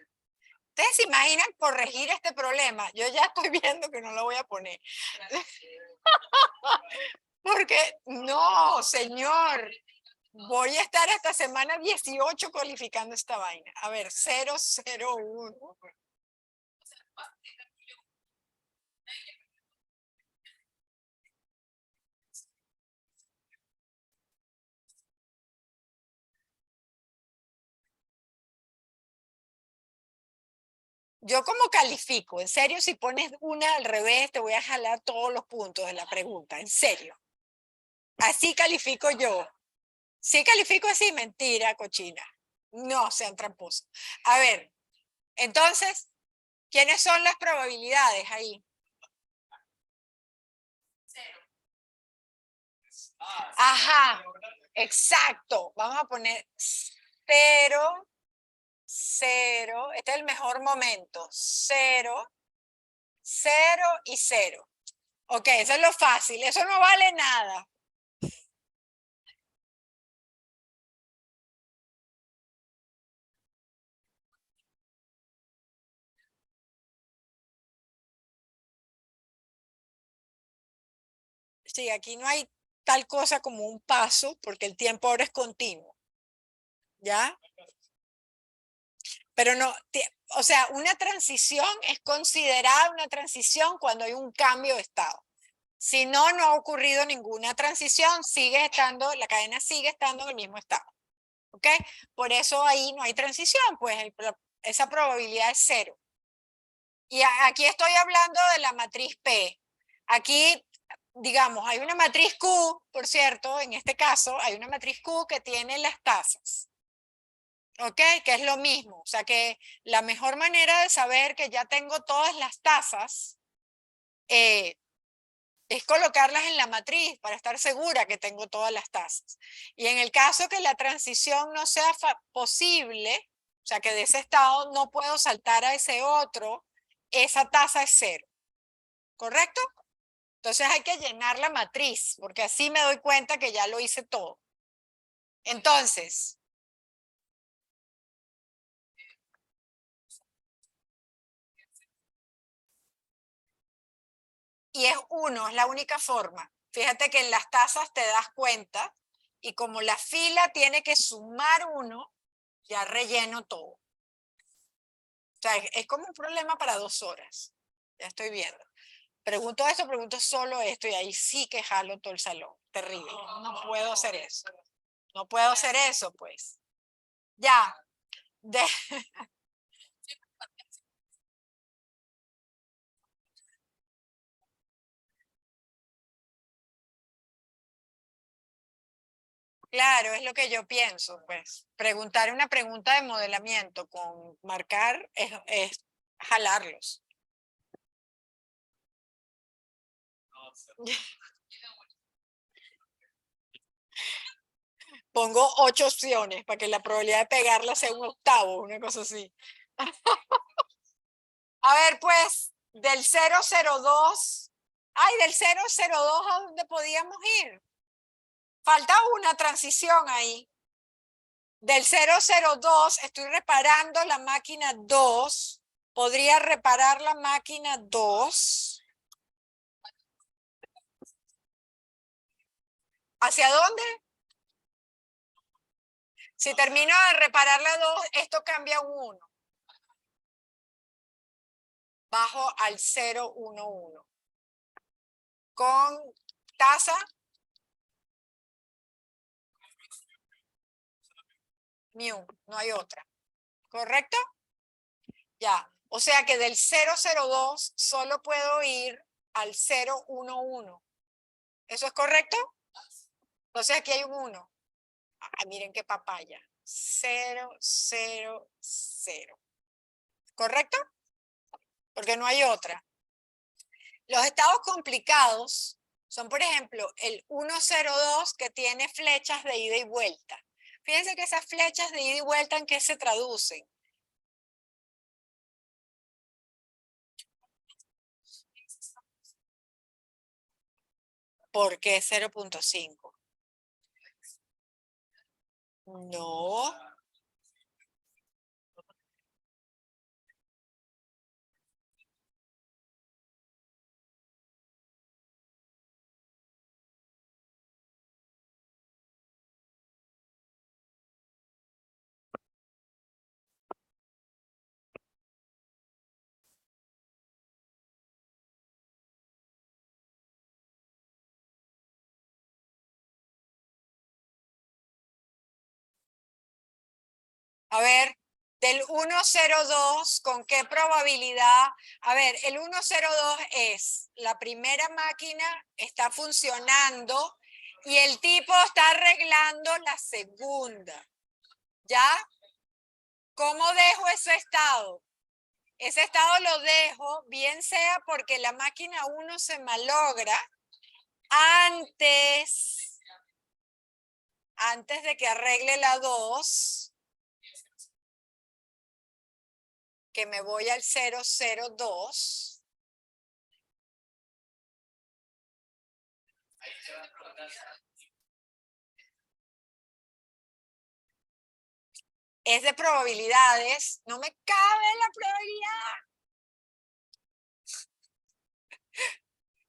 ¿Ustedes se imaginan corregir este problema? Yo ya estoy viendo que no lo voy a poner. Porque, no, señor, voy a estar hasta semana 18 cualificando esta vaina. A ver, 0, 0, 1. Yo como califico, en serio, si pones una al revés, te voy a jalar todos los puntos de la pregunta, en serio. Así califico yo. Si califico así, mentira, cochina. No sean tramposos. A ver, entonces, ¿quiénes son las probabilidades ahí? Ajá, exacto. Vamos a poner 0, 0. Este es el mejor momento. 0, 0 y 0. Ok, eso es lo fácil. Eso no vale nada. Sí, aquí no hay tal cosa como un paso, porque el tiempo ahora es continuo. ¿Ya? Pero no, o sea, una transición es considerada una transición cuando hay un cambio de estado. Si no, no ha ocurrido ninguna transición, sigue estando, la cadena sigue estando en el mismo estado. ¿Ok? Por eso ahí no hay transición, pues esa probabilidad es 0. Y aquí estoy hablando de la matriz P. Aquí, digamos, hay una matriz Q, por cierto, en este caso, hay una matriz Q que tiene las tasas. ¿Ok? Que es lo mismo. O sea que la mejor manera de saber que ya tengo todas las tasas es colocarlas en la matriz para estar segura que tengo todas las tasas. Y en el caso que la transición no sea posible, o sea que de ese estado no puedo saltar a ese otro, esa tasa es 0. ¿Correcto? Entonces hay que llenar la matriz, porque así me doy cuenta que ya lo hice todo. Entonces, y es 1, es la única forma. Fíjate que en las tasas te das cuenta y como la fila tiene que sumar 1, ya relleno todo. O sea, es como un problema para 2 horas. Ya estoy viendo. Pregunto esto, pregunto solo esto y ahí sí que jalo todo el salón. Terrible. No puedo hacer eso. No puedo hacer eso, pues. Ya. Claro, es lo que yo pienso, pues. Preguntar una pregunta de modelamiento con marcar es jalarlos. Pongo 8 opciones para que la probabilidad de pegarla sea un octavo, una cosa así. A ver, pues, del 002. Ay, del 002, ¿a dónde podíamos ir? Falta una transición ahí. Del 002 estoy reparando la máquina 2. Podría reparar la máquina 2. ¿Hacia dónde? Si termino de reparar la 2, esto cambia a un 1. Bajo al 0, 1, 1. Con tasa. Mu, no hay otra. ¿Correcto? Ya. O sea que del 002 solo puedo ir al 011. ¿Eso es correcto? Entonces aquí hay un 1. Ah, miren qué papaya. 0, 0, 0. ¿Correcto? Porque no hay otra. Los estados complicados son, por ejemplo, el 102 que tiene flechas de ida y vuelta. Fíjense que esas flechas de ida y vuelta, ¿en qué se traducen? ¿Por qué 0.5? No. A ver, del 102, ¿con qué probabilidad? A ver, el 102 es la primera máquina, está funcionando y el tipo está arreglando la segunda. ¿Ya? ¿Cómo dejo ese estado? Ese estado lo dejo, bien sea porque la máquina 1 se malogra antes de que arregle la 2, que me voy al 002. Es de probabilidades, no me cabe la probabilidad.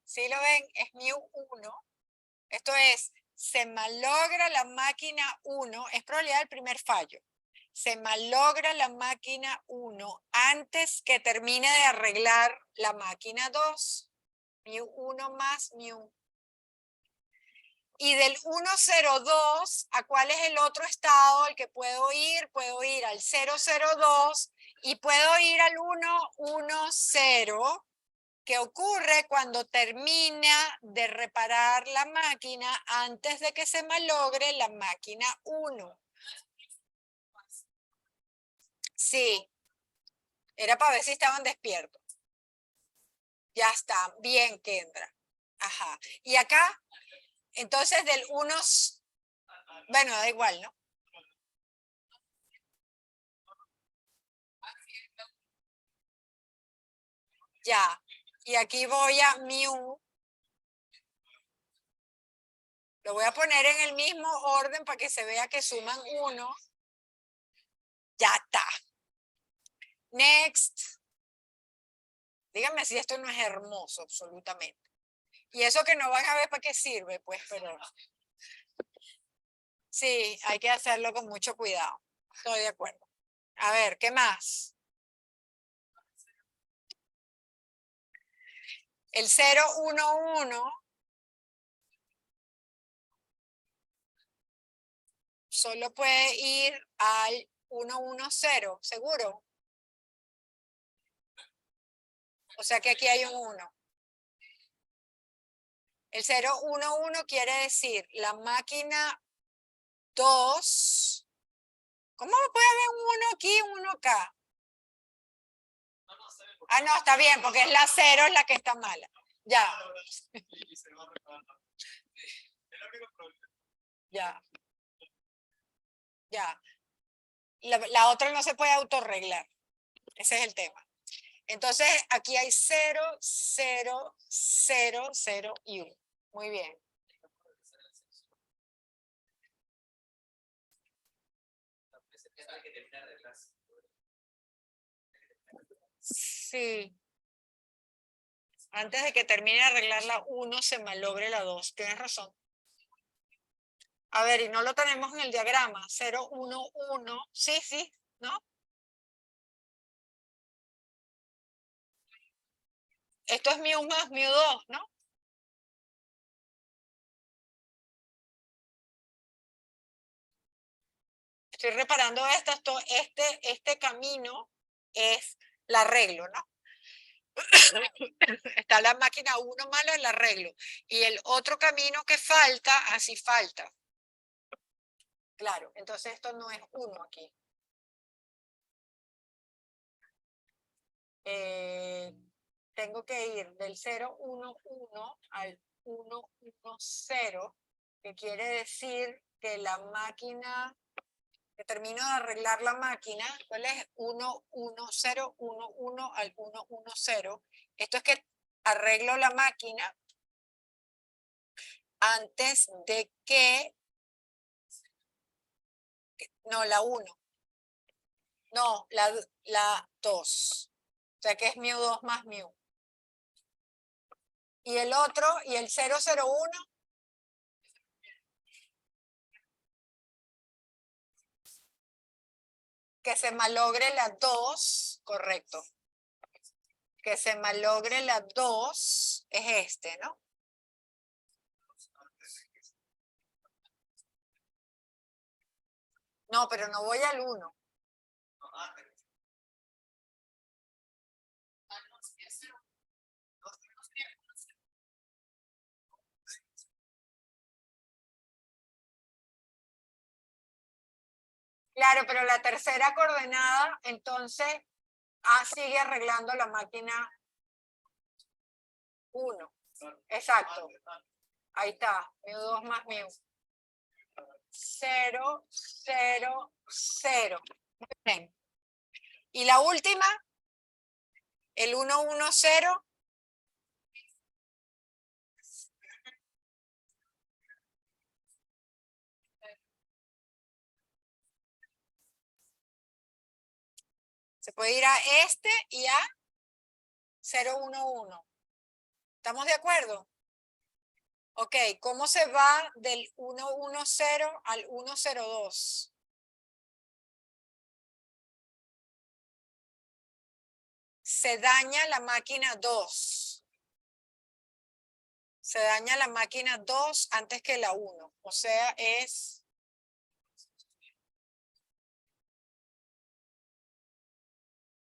¿Sí lo ven? Es mu1. Esto es, se malogra la máquina 1, es probabilidad del primer fallo. Se malogra la máquina 1 antes que termine de arreglar la máquina 2. Mu1 más mu. Y del 102, ¿a cuál es el otro estado al que puedo ir? Puedo ir al 002 y puedo ir al 110, que ocurre cuando termina de reparar la máquina antes de que se malogre la máquina 1. Sí, era para ver si estaban despiertos. Ya está, bien, Kendra. Ajá. Y acá, entonces del 1, bueno, da igual, ¿no? Ya. Y aquí voy a mu. Lo voy a poner en el mismo orden para que se vea que suman 1. Ya está. Next. Díganme si esto no es hermoso, absolutamente. Y eso que no van a ver para qué sirve, pues, pero sí, hay que hacerlo con mucho cuidado. Estoy de acuerdo. A ver, ¿qué más? El 011 solo puede ir al 110, ¿seguro? O sea que aquí hay un 1. El 011 quiere decir la máquina 2. ¿Cómo puede haber un 1 aquí y un 1 acá? Ah, no, está bien, porque es la 0 es la que está mala. Ya. Ya. Ya. La otra no se puede autorreglar. Ese es el tema. Entonces, aquí hay 0, 0, 0, 0 y 1. Muy bien. Sí. Antes de que termine de arreglar la 1, se malogre la 2. Tienes razón. A ver, y no lo tenemos en el diagrama. 0, 1, 1. Sí, sí, ¿no? Esto es mu más mu 2, ¿no? Estoy reparando esto, este camino es el arreglo, ¿no? Está la máquina 1 malo, el arreglo. Y el otro camino que falta, así falta. Claro, entonces esto no es 1 aquí. Tengo que ir del 0, 1, 1 al 1, 1, 0, que quiere decir que la máquina, que termino de arreglar la máquina, ¿cuál es? 1, 1, 0, 1, 1 al 1, 1, 0. Esto es que arreglo la máquina antes de que, no, la 1, no, la 2. O sea que es mu 2 más mu. Y el otro, y el 001, que se malogre la 2, correcto. Que se malogre la 2 es este, ¿no? No, pero no voy al 1. Claro, pero la tercera coordenada, entonces, sigue arreglando la máquina 1. Exacto. Ahí está, mu2 más mu. 0, 0, 0. Bien. Y la última, el 1, 1, 0. Se puede ir a este y a 0, 1, 1. ¿Estamos de acuerdo? Ok, ¿cómo se va del 1, 1, 0 al 1, 0, 2? Se daña la máquina 2. Se daña la máquina 2 antes que la 1. O sea, es...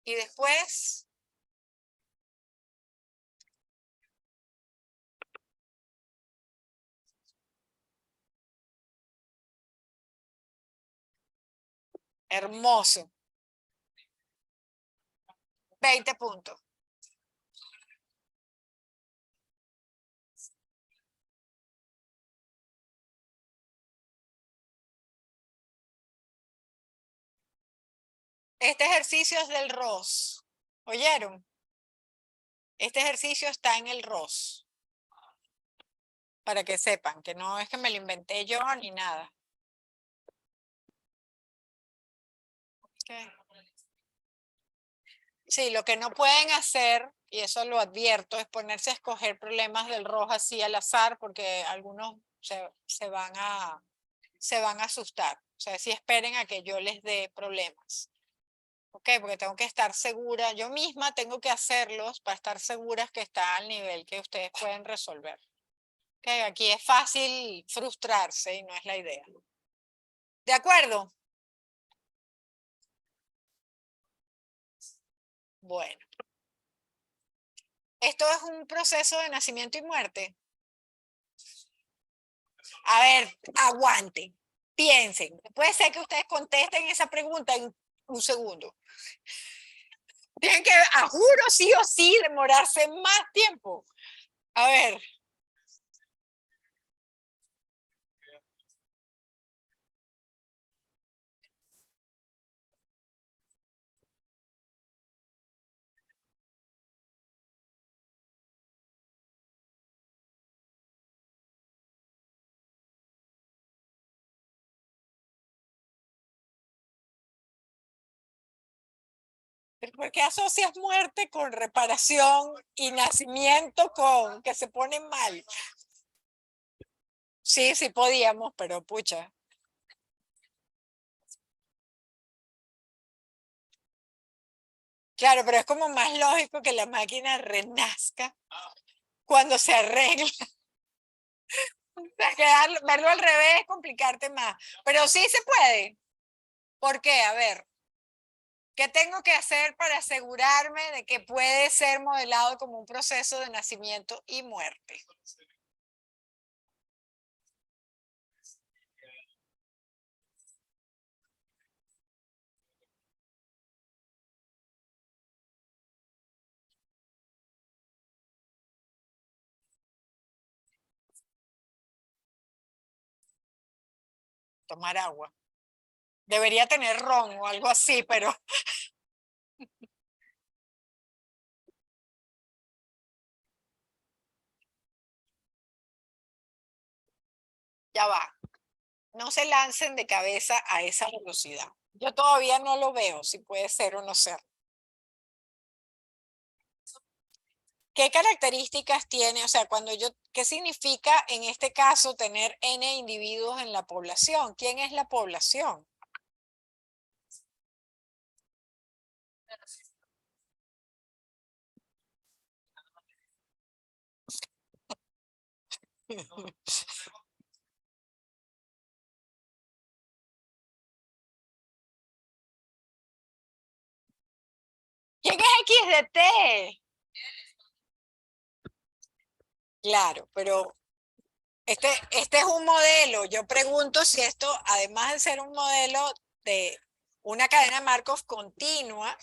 Y después... Hermoso. 20 puntos. Este ejercicio es del ROS. ¿Oyeron? Este ejercicio está en el ROS. Para que sepan que no es que me lo inventé yo ni nada. Okay. Sí, lo que no pueden hacer, y eso lo advierto, es ponerse a escoger problemas del ROS así al azar, porque algunos se van a asustar. O sea, si esperen a que yo les dé problemas. ¿Ok? Porque tengo que estar segura, yo misma tengo que hacerlos para estar seguras que está al nivel que ustedes pueden resolver. ¿Ok? Aquí es fácil frustrarse y no es la idea. ¿De acuerdo? Bueno. Esto es un proceso de nacimiento y muerte. A ver, aguanten, piensen. Puede ser que ustedes contesten esa pregunta en un segundo. Tienen que, a juro, sí o sí, demorarse más tiempo. A ver. ¿Por qué asocias muerte con reparación y nacimiento con que se pone mal? O Sí, sí podíamos, pero pucha. Claro, pero es como más lógico que la máquina renazca cuando se arregla. O sea, que verlo al revés es complicarte más. Pero sí se puede. ¿Por qué? A ver, ¿qué tengo que hacer para asegurarme de que puede ser modelado como un proceso de nacimiento y muerte? Tomar agua. Debería tener ron o algo así, pero ya va. No se lancen de cabeza a esa velocidad. Yo todavía no lo veo, si puede ser o no ser. ¿Qué características tiene? O sea, ¿qué significa en este caso tener N individuos en la población? ¿Quién es la población? ¿Quién es X de T? Claro, pero este es un modelo. Yo pregunto si esto, además de ser un modelo de una cadena Markov continua,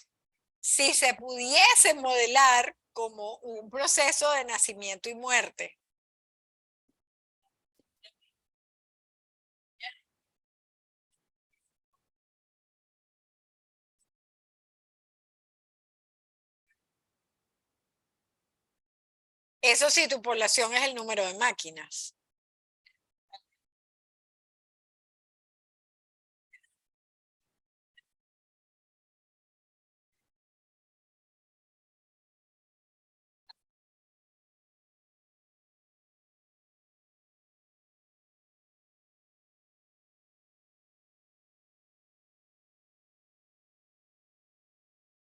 si se pudiese modelar como un proceso de nacimiento y muerte. Eso sí, tu población es el número de máquinas.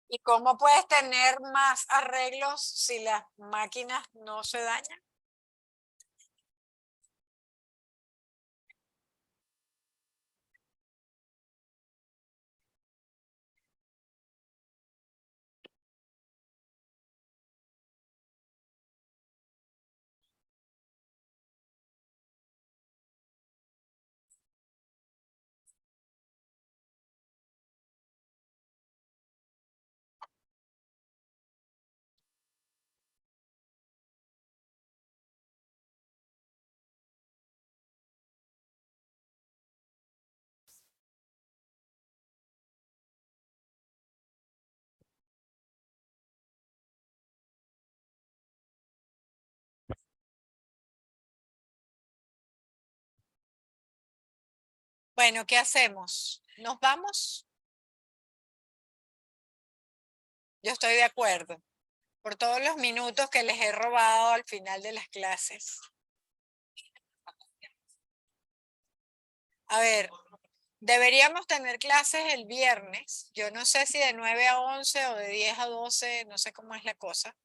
¿Y cómo puedes tener más arreglos si las máquinas no se dañan? Bueno, ¿qué hacemos? ¿Nos vamos? Yo estoy de acuerdo. Por todos los minutos que les he robado al final de las clases. A ver, deberíamos tener clases el viernes. Yo no sé si de 9 a 11 o de 10 a 12, no sé cómo es la cosa.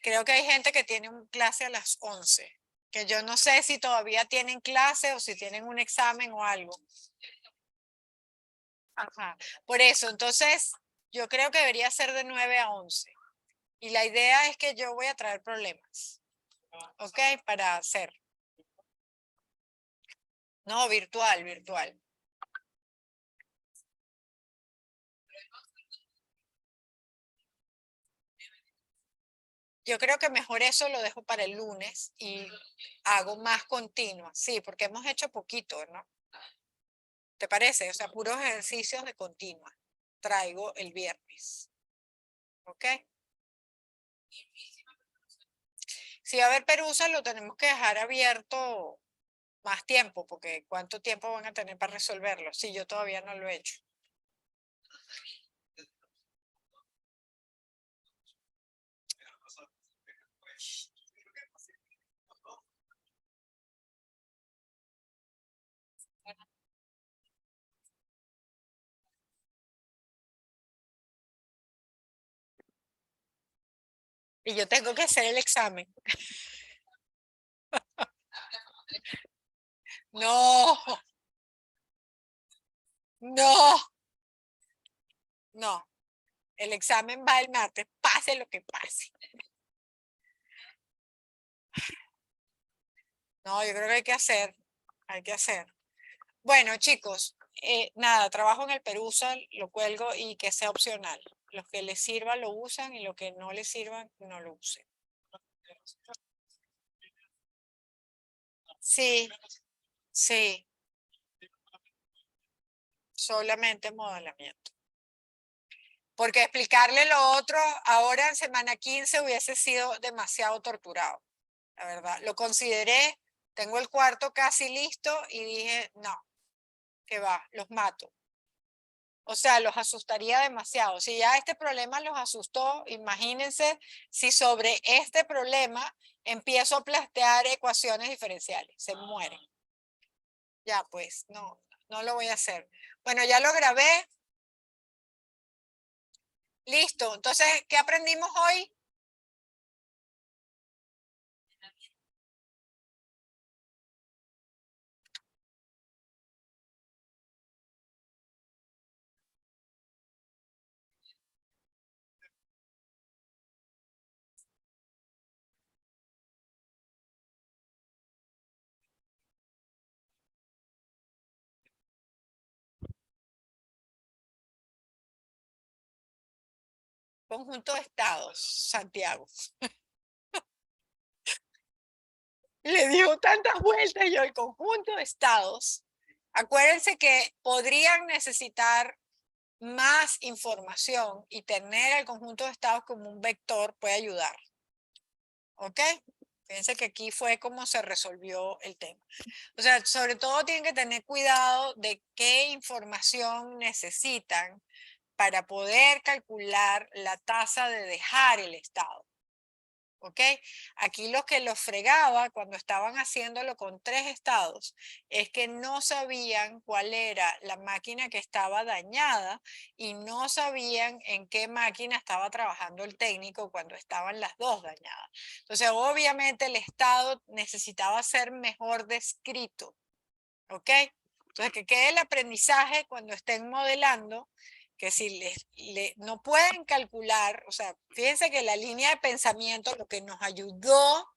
Creo que hay gente que tiene un clase a las 11, que yo no sé si todavía tienen clase o si tienen un examen o algo. Ajá. Por eso, entonces, yo creo que debería ser de 9 a 11. Y la idea es que yo voy a traer problemas, ¿ok? Para hacer. No, virtual, virtual. Yo creo que mejor eso lo dejo para el lunes y hago más continua. Sí, porque hemos hecho poquito, ¿no? ¿Te parece? O sea, puros ejercicios de continua. Traigo el viernes, ¿ok? Si va a haber Perusa, lo tenemos que dejar abierto más tiempo, porque ¿cuánto tiempo van a tener para resolverlo? Si yo todavía no lo he hecho. Y yo tengo que hacer el examen. No, no, no. El examen va el martes, pase lo que pase. No, yo creo que hay que hacer, hay que hacer. Bueno, chicos, nada, trabajo en el Perusa, lo cuelgo y que sea opcional. Los que les sirva lo usan y los que no les sirvan no lo usen. Sí, sí, solamente modelamiento. Porque explicarle lo otro ahora en semana 15 hubiese sido demasiado torturado, la verdad. Lo consideré, tengo el cuarto casi listo y dije, no, que va, los mato. O sea, los asustaría demasiado. Si ya este problema los asustó, imagínense si sobre este problema empiezo a plantear ecuaciones diferenciales. Se mueren. Ya, pues, no, no lo voy a hacer. Bueno, ya lo grabé. Listo. Entonces, ¿qué aprendimos hoy? Conjunto de estados, Santiago. Le dio tantas vueltas yo el conjunto de estados. Acuérdense que podrían necesitar más información y tener el conjunto de estados como un vector puede ayudar. ¿Ok? Fíjense que aquí fue como se resolvió el tema. O sea, sobre todo tienen que tener cuidado de qué información necesitan para poder calcular la tasa de dejar el estado. ¿Ok? Aquí lo que los fregaba cuando estaban haciéndolo con 3 estados es que no sabían cuál era la máquina que estaba dañada y no sabían en qué máquina estaba trabajando el técnico cuando estaban las dos dañadas. Entonces, obviamente el estado necesitaba ser mejor descrito. ¿Ok? Entonces, que quede el aprendizaje cuando estén modelando que si no pueden calcular, o sea, fíjense que la línea de pensamiento lo que nos ayudó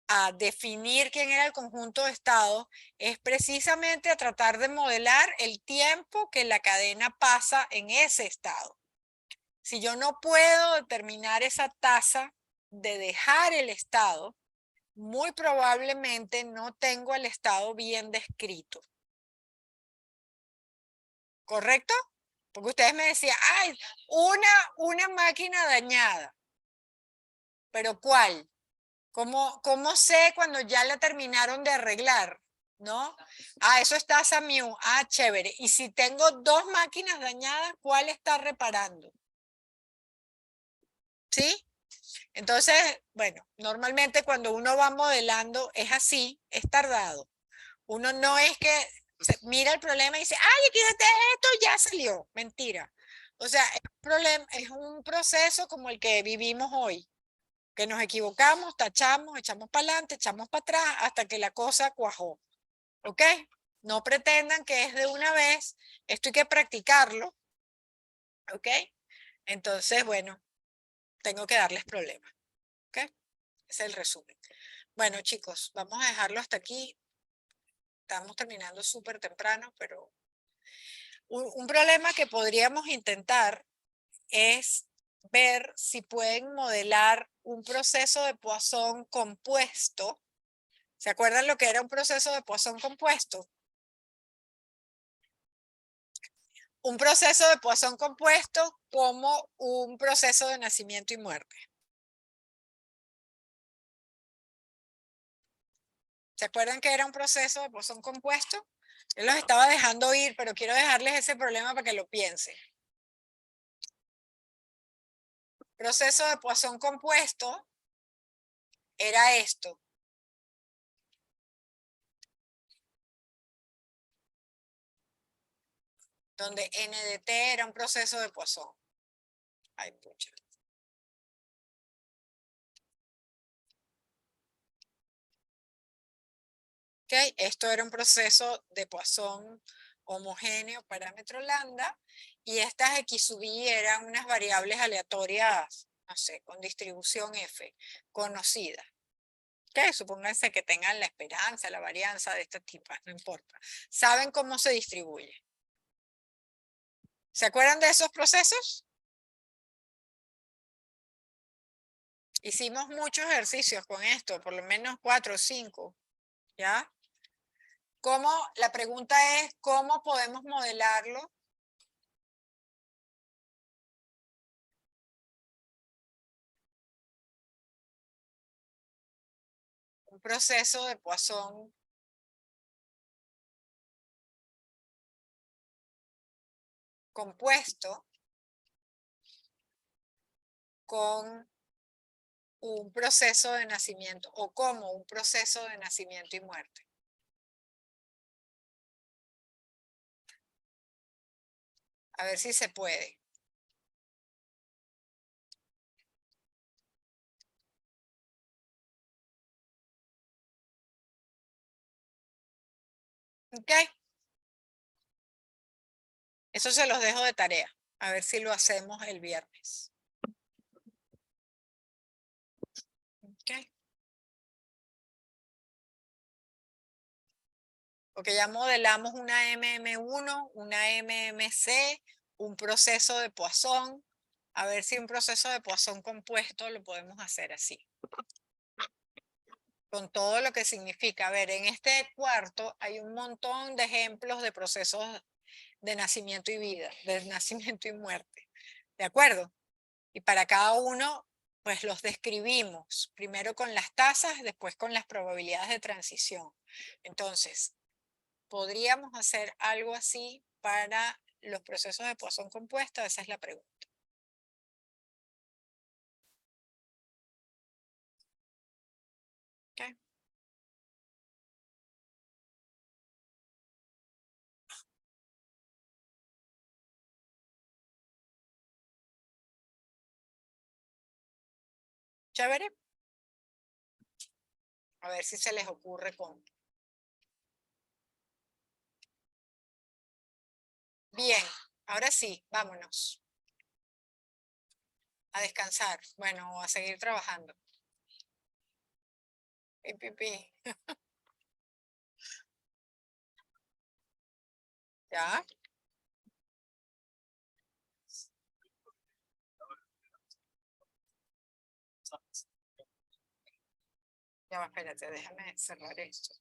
a definir quién era el conjunto de estados es precisamente a tratar de modelar el tiempo que la cadena pasa en ese estado. Si yo no puedo determinar esa tasa de dejar el estado, muy probablemente no tengo el estado bien descrito. ¿Correcto? Porque ustedes me decían, ay, una máquina dañada. ¿Pero cuál? ¿Cómo sé cuando ya la terminaron de arreglar? ¿No? Ah, eso está SAMU. Ah, chévere. Y si tengo 2 máquinas dañadas, ¿cuál está reparando? ¿Sí? Entonces, bueno, normalmente cuando uno va modelando es así, es tardado. Uno no es que mira el problema y dice, ay, aquí está esto, ya salió. Mentira. O sea, es un proceso como el que vivimos hoy, que nos equivocamos, tachamos, echamos para adelante, echamos para atrás, hasta que la cosa cuajó. ¿Ok? No pretendan que es de una vez, esto hay que practicarlo. ¿Ok? Entonces, bueno, tengo que darles problemas. ¿Ok? Ese es el resumen. Bueno, chicos, vamos a dejarlo hasta aquí. Estamos terminando súper temprano, pero un problema que podríamos intentar es ver si pueden modelar un proceso de Poisson compuesto. ¿Se acuerdan lo que era un proceso de Poisson compuesto? Un proceso de Poisson compuesto como un proceso de nacimiento y muerte. ¿Se acuerdan que era un proceso de Poisson compuesto? Yo los estaba dejando ir, pero quiero dejarles ese problema para que lo piensen. Proceso de Poisson compuesto era esto. Donde n de t era un proceso de Poisson. Ay, pucha. ¿Ok? Esto era un proceso de Poisson homogéneo, parámetro lambda, y estas X sub i eran unas variables aleatorias, no sé, con distribución F, conocida. ¿Ok? Supónganse que tengan la esperanza, la varianza de este tipo, no importa. ¿Saben cómo se distribuye? ¿Se acuerdan de esos procesos? Hicimos muchos ejercicios con esto, por lo menos 4 o 5, ¿ya? La pregunta es, ¿cómo podemos modelarlo? Un proceso de Poisson compuesto con un proceso de nacimiento o como un proceso de nacimiento y muerte. A ver si se puede. ¿Ok? Eso se los dejo de tarea. A ver si lo hacemos el viernes. ¿Ok? Porque ya modelamos una MM1, una MMC, un proceso de Poisson. A ver si un proceso de Poisson compuesto lo podemos hacer así. Con todo lo que significa. A ver, en este cuarto hay un montón de ejemplos de procesos de nacimiento y vida, de nacimiento y muerte. ¿De acuerdo? Y para cada uno, pues los describimos, primero con las tasas, después con las probabilidades de transición. Entonces, ¿podríamos hacer algo así para los procesos de Poisson compuesta? Esa es la pregunta. ¿Okay? Chévere. A ver si se les ocurre cómo. Bien, ahora sí, vámonos a descansar. Bueno, a seguir trabajando. Pi, pi, pi. ¿Ya? Ya va, espérate, déjame cerrar esto.